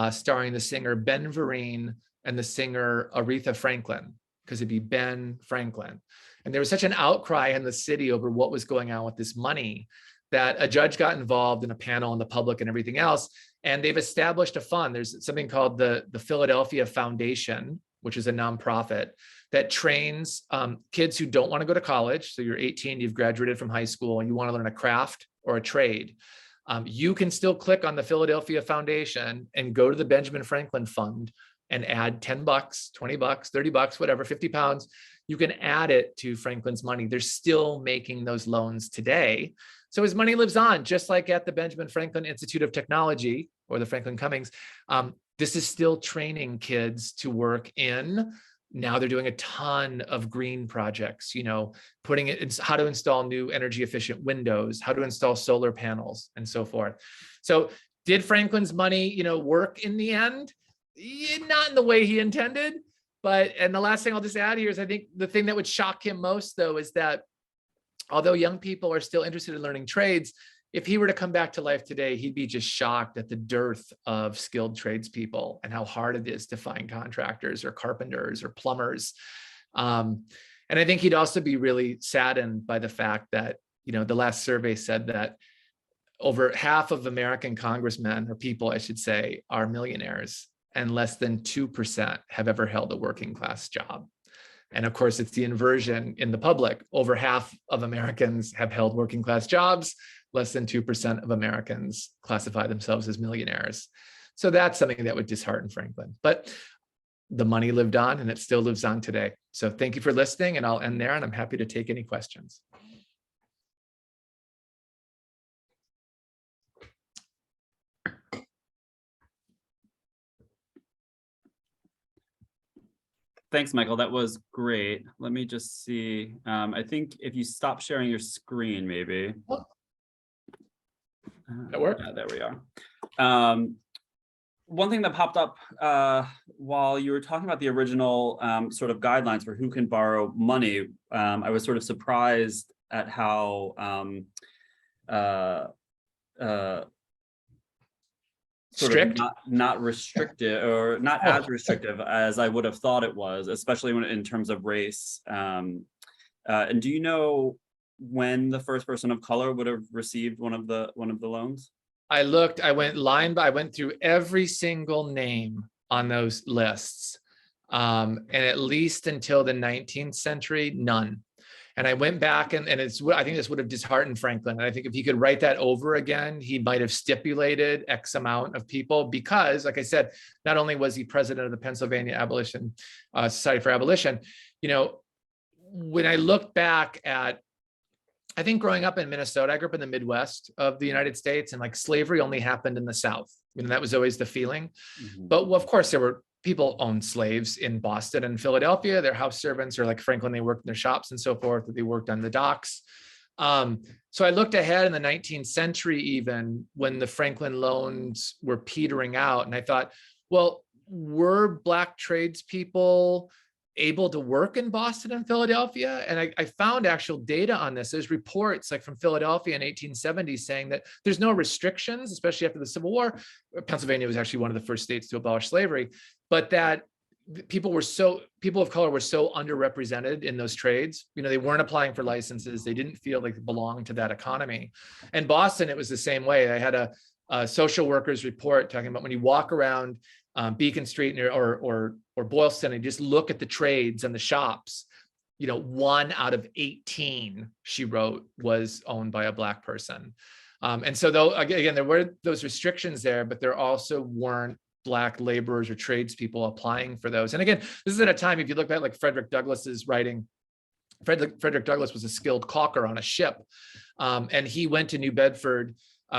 starring the singer Ben Vereen and the singer Aretha Franklin, because it'd be Ben Franklin. And there was such an outcry in the city over what was going on with this money that a judge got involved in a panel and the public and everything else. And they've established a fund. There's something called the Philadelphia Foundation, which is a nonprofit that trains kids who don't want to go to college. So you're 18, you've graduated from high school, and you want to learn a craft or a trade. You can still click on the Philadelphia Foundation and go to the Benjamin Franklin Fund and add 10 bucks, 20 bucks, 30 bucks, whatever, 50 pounds. You can add it to Franklin's money. They're still making those loans today. So his money lives on, just like at the Benjamin Franklin Institute of Technology or the Franklin Cummings. This is still training kids to work in. Now they're doing a ton of green projects, putting it in how to install new energy efficient windows, how to install solar panels, and so forth. So did Franklin's money, work in the end? Not in the way he intended. And the last thing I'll just add here is I think the thing that would shock him most, though, is that although young people are still interested in learning trades, if he were to come back to life today, he'd be just shocked at the dearth of skilled tradespeople and how hard it is to find contractors or carpenters or plumbers. And I think he'd also be really saddened by the fact that, the last survey said that over half of American congressmen, or people, I should say, are millionaires, and less than 2% have ever held a working class job. And of course, it's the inversion in the public. Over half of Americans have held working class jobs. Less than 2% of Americans classify themselves as millionaires. So that's something that would dishearten Franklin. But the money lived on, and it still lives on today. So thank you for listening, and I'll end there, and I'm happy to take any questions. Thanks, Michael. That was great. Let me just see. I think if you stop sharing your screen, maybe. That work? Yeah, there we are. One thing that popped up while you were talking about the original sort of guidelines for who can borrow money, I was sort of surprised at how strict, not restrictive, or not as restrictive as I would have thought it was, especially in terms of race. And do you know when the first person of color would have received one of the loans? I went through every single name on those lists. And at least until the 19th century, none. And I went back and I think this would have disheartened Franklin. And I think if he could write that over again, he might have stipulated X amount of people, because, like I said, not only was he president of the Pennsylvania Society for Abolition, when I look back at, I think growing up in Minnesota, I grew up in the Midwest of the United States, and like slavery only happened in the South. That was always the feeling. Mm-hmm. But of course, there were people owned slaves in Boston and Philadelphia. Their house servants, or like Franklin, they worked in their shops and so forth. They worked on the docks. So I looked ahead in the 19th century, even when the Franklin loans were petering out, and I thought, well, were Black tradespeople able to work in Boston and Philadelphia? And I found actual data on this. There's reports like from Philadelphia in 1870 saying that there's no restrictions, especially after the Civil War. Pennsylvania was actually one of the first states to abolish slavery, but that people of color were so underrepresented in those trades. They weren't applying for licenses. They didn't feel like they belonged to that economy. And Boston, it was the same way. I had a social workers report talking about when you walk around Beacon Street or Boylston and just look at the trades and the shops, 1 out of 18, she wrote, was owned by a Black person. And so though, again, there were those restrictions there, but there also weren't Black laborers or tradespeople applying for those. And again, this is at a time, if you look at like Frederick Douglass's writing, Frederick Douglass was a skilled caulker on a ship. And he went to New Bedford,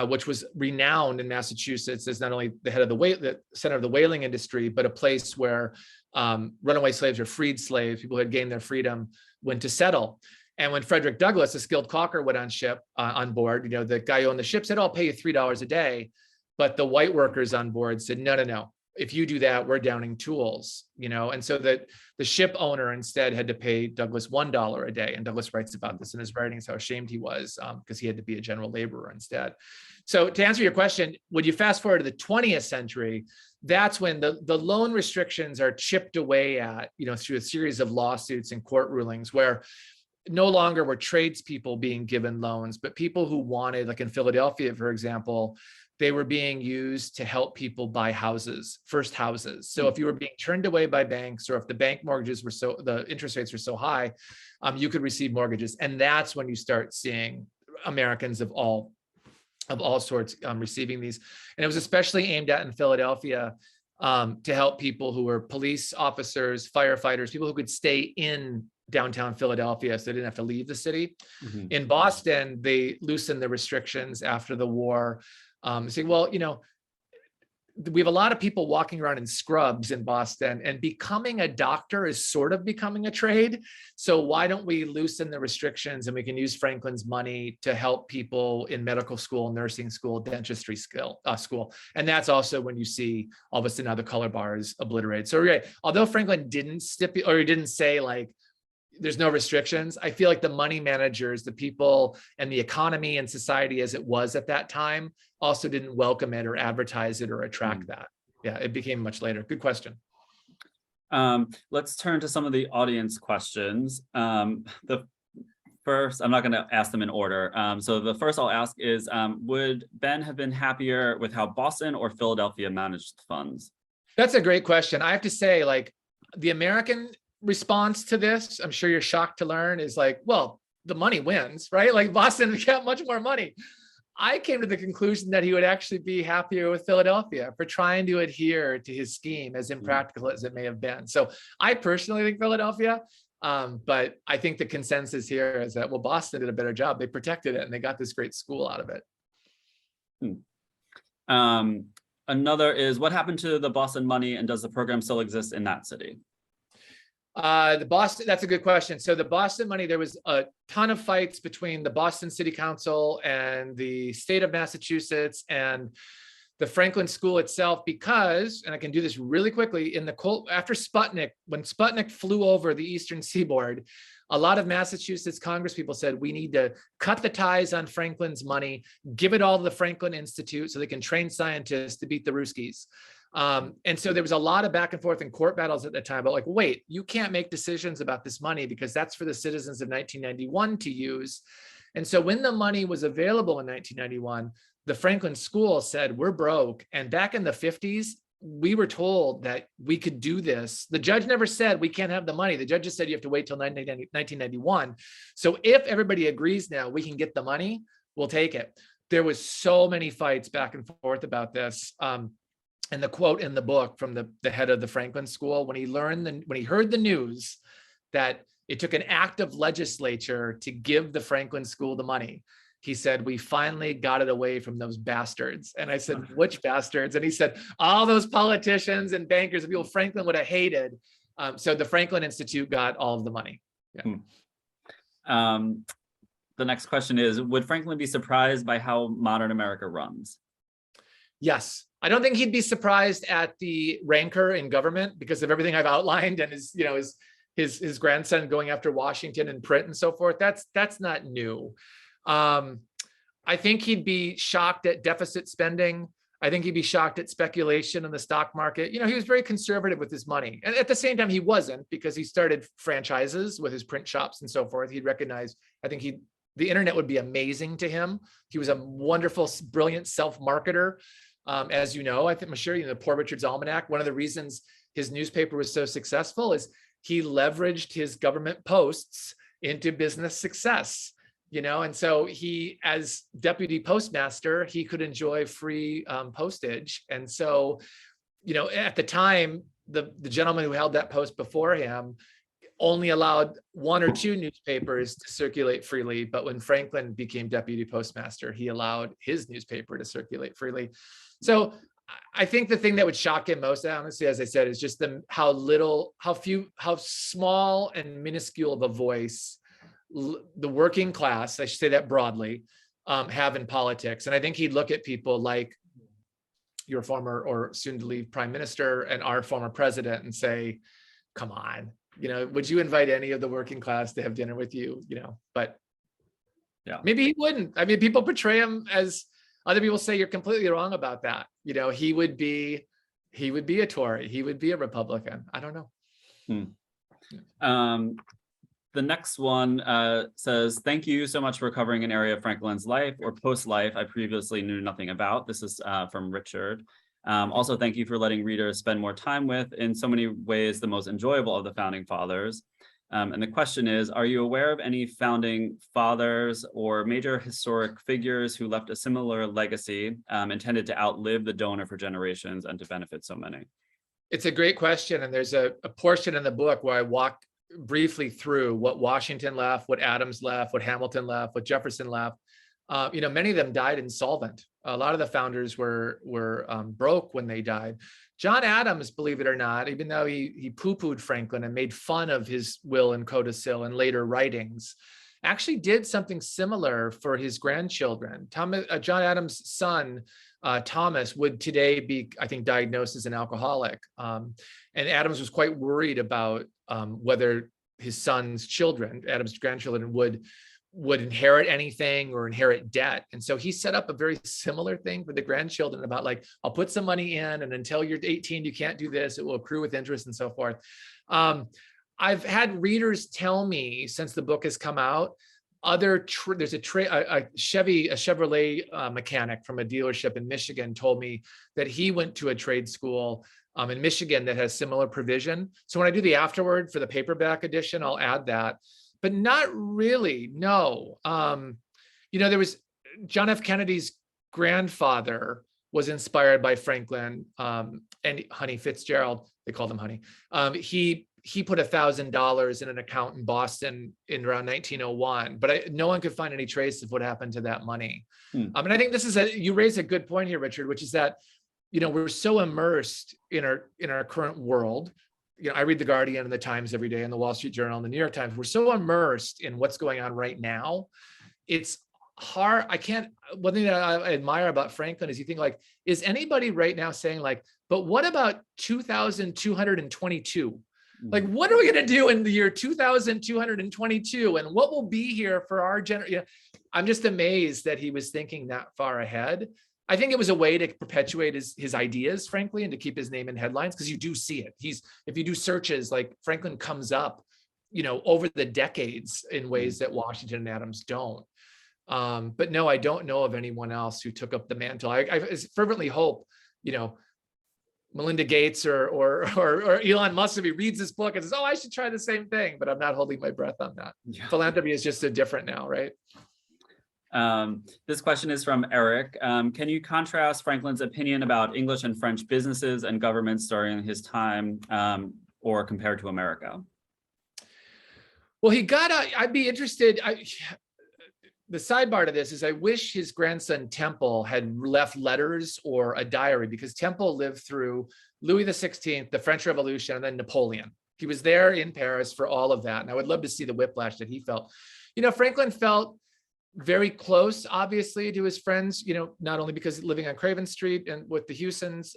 which was renowned in Massachusetts as not only the head of the center of the whaling industry, but a place where runaway slaves or freed slaves, people who had gained their freedom, went to settle. And when Frederick Douglass, a skilled caulker, went on board, the guy who owned the ship said, "I'll pay you $3 a day." But the white workers on board said, no. if you do that, we're downing tools, and so that the ship owner instead had to pay Douglas $1 a day. And Douglas writes about this in his writings, how ashamed he was because he had to be a general laborer instead. So to answer your question, when you fast forward to the 20th century, that's when the loan restrictions are chipped away at, through a series of lawsuits and court rulings where no longer were tradespeople being given loans, but people who wanted, like in Philadelphia, for example, they were being used to help people buy houses, first houses. So if you were being turned away by banks, or if the bank mortgages were the interest rates were so high, you could receive mortgages. And that's when you start seeing Americans of all sorts receiving these. And it was especially aimed at in Philadelphia to help people who were police officers, firefighters, people who could stay in downtown Philadelphia so they didn't have to leave the city. Mm-hmm. In Boston, they loosened the restrictions after the war. Saying, well, we have a lot of people walking around in scrubs in Boston, and becoming a doctor is sort of becoming a trade. So why don't we loosen the restrictions, and we can use Franklin's money to help people in medical school, nursing school, dentistry school. And that's also when you see all of a sudden now the color bar is obliterated. So right, although Franklin didn't stipulate, or he didn't say like, there's no restrictions, I feel like the money managers, the people, and the economy and society as it was at that time also didn't welcome it or advertise it or attract that. Yeah, it became much later. Good question. Let's turn to some of the audience questions. The first, I'm not going to ask them in order. So the first I'll ask is, would Ben have been happier with how Boston or Philadelphia managed the funds? That's a great question. I have to say, like, the American response to this, I'm sure you're shocked to learn, is like, well, the money wins, right? Like Boston got much more money. I came to the conclusion that he would actually be happier with Philadelphia for trying to adhere to his scheme, as impractical as it may have been. So I personally think Philadelphia, but I think the consensus here is that, well, Boston did a better job. They protected it and they got this great school out of it. Another is, what happened to the Boston money, and does the program still exist in that city? That's a good question. So the Boston money, there was a ton of fights between the Boston City Council and the state of Massachusetts and the Franklin School itself, because, and I can do this really quickly, after Sputnik, when Sputnik flew over the Eastern Seaboard, a lot of Massachusetts congresspeople said, we need to cut the ties on Franklin's money, give it all to the Franklin Institute so they can train scientists to beat the Ruskies. And so there was a lot of back and forth in court battles at the time, but like, wait, you can't make decisions about this money because that's for the citizens of 1991 to use. And so when the money was available in 1991, the Franklin School said, we're broke. And back in the 50s, we were told that we could do this. The judge never said we can't have the money. The judge just said you have to wait till 1991. So if everybody agrees now we can get the money, we'll take it. There was so many fights back and forth about this. And the quote in the book from the head of the Franklin School, when he heard the news that it took an act of legislature to give the Franklin School the money, he said, we finally got it away from those bastards. And I said, which bastards? And he said, all those politicians and bankers and people Franklin would have hated. So the Franklin Institute got all of the money. Yeah. The next question is, would Franklin be surprised by how modern America runs? Yes. I don't think he'd be surprised at the rancor in government because of everything I've outlined and his grandson going after Washington and print and so forth. That's not new. I think he'd be shocked at deficit spending. I think he'd be shocked at speculation in the stock market. He was very conservative with his money. And at the same time, he wasn't, because he started franchises with his print shops and so forth. He'd recognize, the internet would be amazing to him. He was a wonderful, brilliant self-marketer. As you know, I'm sure, the Poor Richard's Almanac, one of the reasons his newspaper was so successful is he leveraged his government posts into business success, and so he, as deputy postmaster, he could enjoy free postage. And so, at the time, the gentleman who held that post before him only allowed 1 or 2 newspapers to circulate freely. But when Franklin became deputy postmaster, he allowed his newspaper to circulate freely. So I think the thing that would shock him most, honestly, as I said, is just how small and minuscule of a voice the working class, I should say that broadly, have in politics. And I think he'd look at people like your former or soon to leave prime minister and our former president and say, come on, would you invite any of the working class to have dinner with you? But Yeah, maybe he wouldn't. I mean, people portray him as, other people say you're completely wrong about that. He would be a Tory. He would be a Republican. I don't know. The next one says, thank you so much for covering an area of Franklin's life or post-life I previously knew nothing about. This is from Richard. Also, thank you for letting readers spend more time with, in so many ways, the most enjoyable of the founding fathers. And the question is, are you aware of any founding fathers or major historic figures who left a similar legacy intended to outlive the donor for generations and to benefit so many? It's a great question. And there's a portion in the book where I walk briefly through what Washington left, what Adams left, what Hamilton left, what Jefferson left. Many of them died insolvent. A lot of the founders were broke when they died. John Adams, believe it or not, even though he poo-pooed Franklin and made fun of his will and codicil and later writings, actually did something similar for his grandchildren. John Adams' son, Thomas, would today be, I think, diagnosed as an alcoholic. And Adams was quite worried about whether his son's children, Adams' grandchildren, would inherit anything or inherit debt. And so he set up a very similar thing for the grandchildren about, like, I'll put some money in, and until you're 18, you can't do this. It will accrue with interest and so forth. I've had readers tell me since the book has come out, there's a Chevrolet mechanic from a dealership in Michigan told me that he went to a trade school in Michigan that has similar provision. So when I do the afterword for the paperback edition, I'll add that. But not really, no. There was John F. Kennedy's grandfather was inspired by Franklin and Honey Fitzgerald. They called him Honey. He put $1,000 in an account in Boston in around 1901, but no one could find any trace of what happened to that money. And I think you raise a good point here, Richard, which is that we're so immersed in our current world. I read The Guardian and The Times every day and the Wall Street Journal and the New York Times. We're so immersed in what's going on right now. It's hard. One thing that I admire about Franklin is you think, like, is anybody right now saying, like, but what about 2222? Like, what are we going to do in the year 2222? And what will be here for our generation? I'm just amazed that he was thinking that far ahead. I think it was a way to perpetuate his ideas, frankly, and to keep his name in headlines, because you do see it. If you do searches, like, Franklin comes up, over the decades in ways that Washington and Adams don't. But no, I don't know of anyone else who took up the mantle. I fervently hope, Melinda Gates or Elon Musk, if he reads this book and says, oh, I should try the same thing, but I'm not holding my breath on that. Yeah. Philanthropy is just so different now, right? This question is from Eric. Can you contrast Franklin's opinion about English and French businesses and governments during his time or compared to America? Well, I'd be interested. The sidebar to this is I wish his grandson Temple had left letters or a diary, because Temple lived through Louis XVI, the French Revolution, and then Napoleon. He was there in Paris for all of that. And I would love to see the whiplash that he felt. Franklin felt very close, obviously, to his friends, not only because living on Craven Street and with the Hewsons,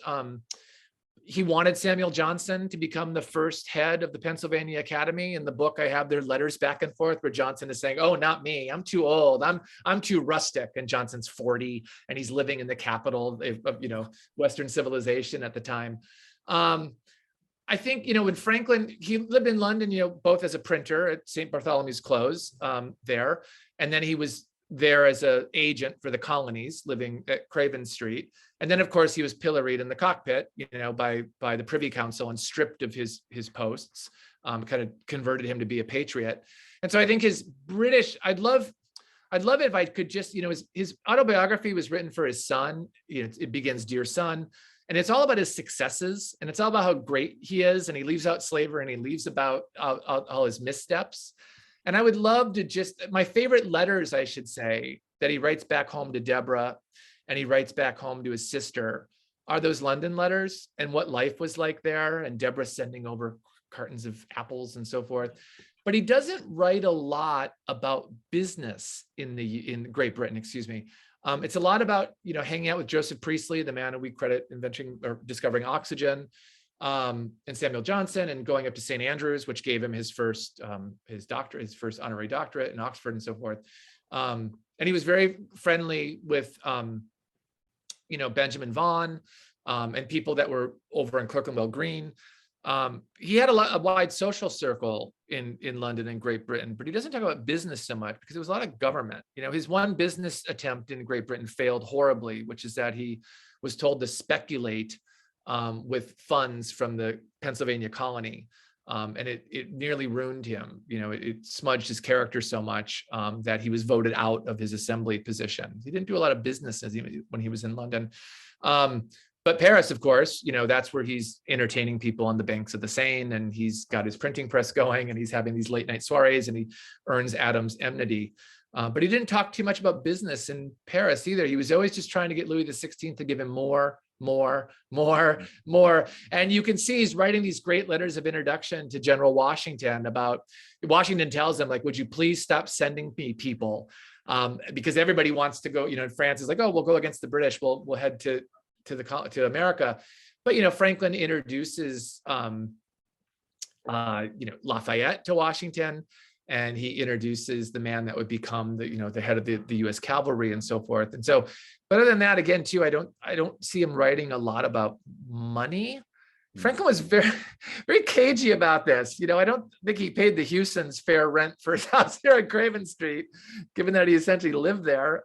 he wanted Samuel Johnson to become the first head of the Pennsylvania Academy. In the book, I have their letters back and forth where Johnson is saying, oh, not me. I'm too old. I'm too rustic. And Johnson's 40 and he's living in the capital of, Western civilization at the time. I think, when Franklin, he lived in London, both as a printer at St. Bartholomew's Close there. And then he was there as an agent for the colonies living at Craven Street. And then, of course, he was pilloried in the cockpit, by the Privy Council and stripped of his posts, kind of converted him to be a patriot. And so I think his British, I'd love it if I could just, his autobiography was written for his son. It begins, Dear Son. And it's all about his successes, and it's all about how great he is. And he leaves out slavery, and he leaves about all his missteps. And I would love to my favorite letters, I should say, that he writes back home to Deborah and he writes back home to his sister are those London letters and what life was like there. And Deborah sending over cartons of apples and so forth. But he doesn't write a lot about business in Great Britain, It's a lot about, hanging out with Joseph Priestley, the man who we credit inventing or discovering oxygen, and Samuel Johnson, and going up to St. Andrews, which gave him his first honorary doctorate in Oxford and so forth. And he was very friendly with, Benjamin Vaughan, and people that were over in Clerkenwell Green. He had a wide social circle in London and Great Britain, but he doesn't talk about business so much because it was a lot of government. His one business attempt in Great Britain failed horribly, which is that he was told to speculate with funds from the Pennsylvania colony. And it nearly ruined him. It smudged his character so much that he was voted out of his assembly position. He didn't do a lot of business when he was in London. But Paris, of course, that's where he's entertaining people on the banks of the Seine, and he's got his printing press going, and he's having these late night soirees, and he earns Adam's enmity. But he didn't talk too much about business in Paris either. He was always just trying to get Louis XVI to give him more. And you can see he's writing these great letters of introduction to General Washington about, Washington tells him, like, would you please stop sending me people? Because everybody wants to go, France is like, oh, we'll go against the British. We'll head to America. But, Franklin introduces, Lafayette to Washington, and he introduces the man that would become the head of the U.S. cavalry and so forth. And so, but other than that, again, too, I don't see him writing a lot about money. Franklin was very, very cagey about this. I don't think he paid the Hewsons fair rent for his house here on Craven Street, given that he essentially lived there.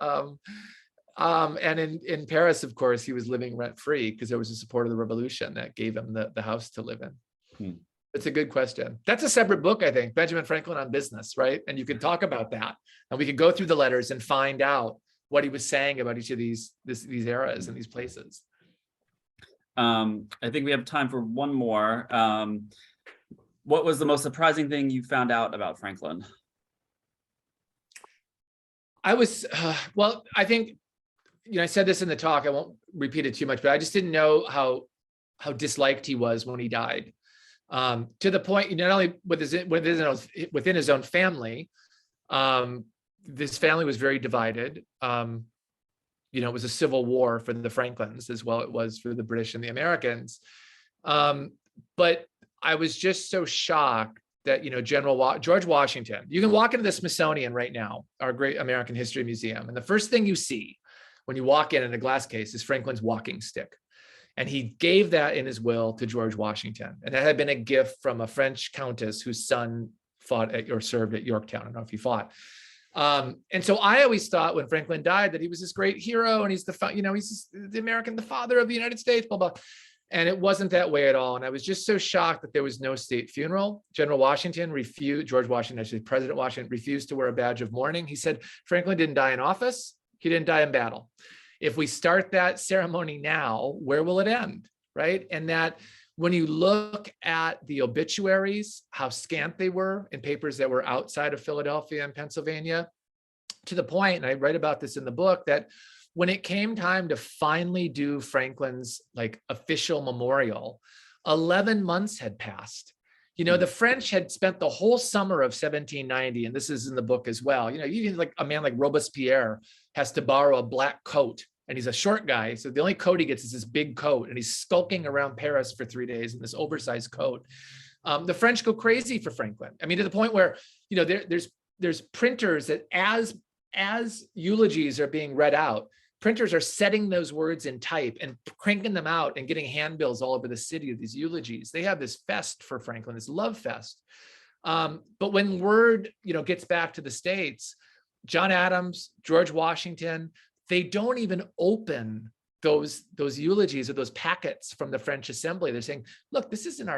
And in Paris, of course, he was living rent-free because there was a support of the revolution that gave him the house to live in. It's a good question. That's a separate book, I think, Benjamin Franklin on Business, right? And you could talk about that, and we could go through the letters and find out what he was saying about each of these eras and these places. I think we have time for one more. What was the most surprising thing you found out about Franklin? I think, I said this in the talk, I won't repeat it too much, but I just didn't know how disliked he was when he died. To the point, not only within his own family, this family was very divided. It was a civil war for the Franklins as well. It was for the British and the Americans. But I was just so shocked that, George Washington, you can walk into the Smithsonian right now, our great American History Museum, and the first thing you see when you walk in a glass case is Franklin's walking stick. And he gave that in his will to George Washington. And that had been a gift from a French countess whose son fought or served at Yorktown. I don't know if he fought. And so I always thought when Franklin died that he was this great hero, and he's the father of the United States, blah, blah. And it wasn't that way at all. And I was just so shocked that there was no state funeral. George Washington, President Washington refused to wear a badge of mourning. He said, Franklin didn't die in office. He didn't die in battle. If we start that ceremony now, where will it end, right? And that when you look at the obituaries, how scant they were in papers that were outside of Philadelphia and Pennsylvania, to the point, and I write about this in the book, that when it came time to finally do Franklin's official memorial, 11 months had passed. The French had spent the whole summer of 1790, and this is in the book as well. Even a man like Robespierre has to borrow a black coat, and he's a short guy. So the only coat he gets is this big coat, and he's skulking around Paris for 3 days in this oversized coat. The French go crazy for Franklin. I mean, to the point where, there's printers that as eulogies are being read out, printers are setting those words in type and cranking them out and getting handbills all over the city of these eulogies. They have this fest for Franklin, this love fest. But when word, gets back to the States, John Adams, George Washington, they don't even open those eulogies or those packets from the French Assembly. They're saying, look, this isn't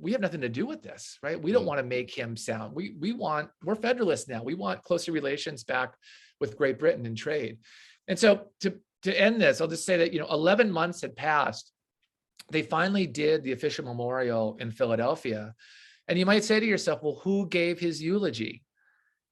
we have nothing to do with this, right? We don't want to make him sound, we're Federalists now. We want closer relations back with Great Britain and trade. And so to end this, I'll just say that, 11 months had passed. They finally did the official memorial in Philadelphia. And you might say to yourself, well, who gave his eulogy?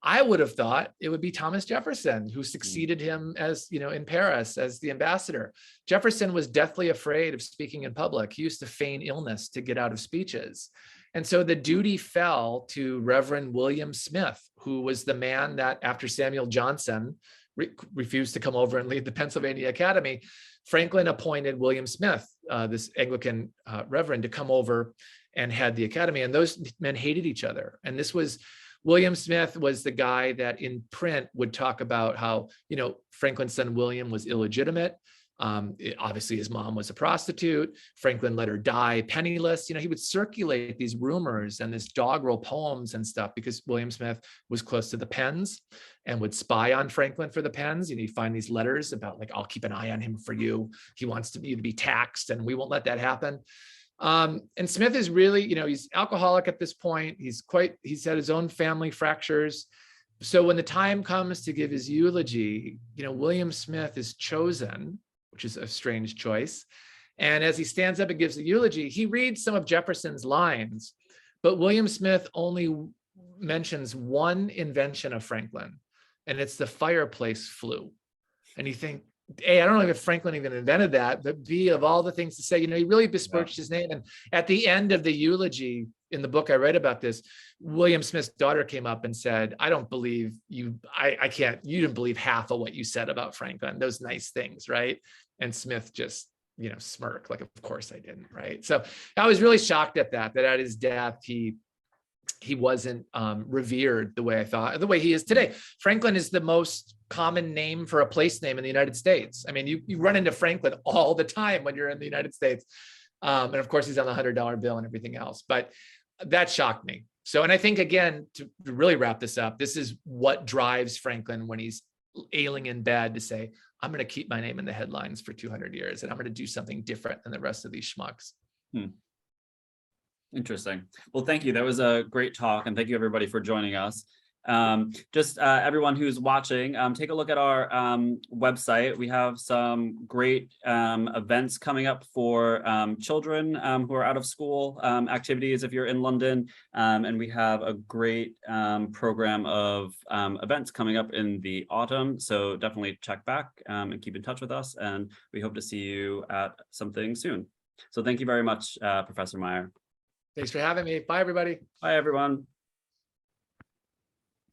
I would have thought it would be Thomas Jefferson, who succeeded him as, in Paris as the ambassador. Jefferson was deathly afraid of speaking in public. He used to feign illness to get out of speeches. And so the duty fell to Reverend William Smith, who was the man that after Samuel Johnson refused to come over and lead the Pennsylvania Academy, Franklin appointed William Smith, this Anglican reverend, to come over and head the academy. And those men hated each other. And this was, William Smith was the guy that in print would talk about how, Franklin's son William was illegitimate. Obviously his mom was a prostitute. Franklin let her die penniless. He would circulate these rumors and this doggerel poems and stuff because William Smith was close to the Penns and would spy on Franklin for the Penns. You find these letters about like, I'll keep an eye on him for you. He wants you to be taxed and we won't let that happen. And Smith is really, he's alcoholic at this point. He's had his own family fractures. So when the time comes to give his eulogy, William Smith is chosen, which is a strange choice. And as he stands up and gives the eulogy, he reads some of Jefferson's lines, but William Smith only mentions one invention of Franklin, and it's the fireplace flue. And you think, A, I don't know if Franklin even invented that, but B, of all the things to say, he really besmirched his name. And at the end of the eulogy, in the book I read about this, William Smith's daughter came up and said, I don't believe you, you didn't believe half of what you said about Franklin, those nice things, right? And Smith just, smirked, like, of course I didn't, right? So I was really shocked at that at his death, he wasn't revered the way he is today. Franklin is the most common name for a place name in the United States. I mean, you run into Franklin all the time when you're in the United States. And of course, he's on the $100 bill and everything else, but that shocked me. So, and I think, again, to really wrap this up, this is what drives Franklin when he's ailing in bed to say, I'm going to keep my name in the headlines for 200 years, and I'm going to do something different than the rest of these schmucks. Interesting. Well, thank you. That was a great talk, and thank you everybody for joining us. Everyone who's watching, take a look at our website. We have some great events coming up for children who are out of school, activities if you're in London, and we have a great program of events coming up in the autumn. So definitely check back and keep in touch with us, and we hope to see you at something soon. So thank you very much, Professor Meyer. Thanks for having me. Bye, everybody. Bye, everyone.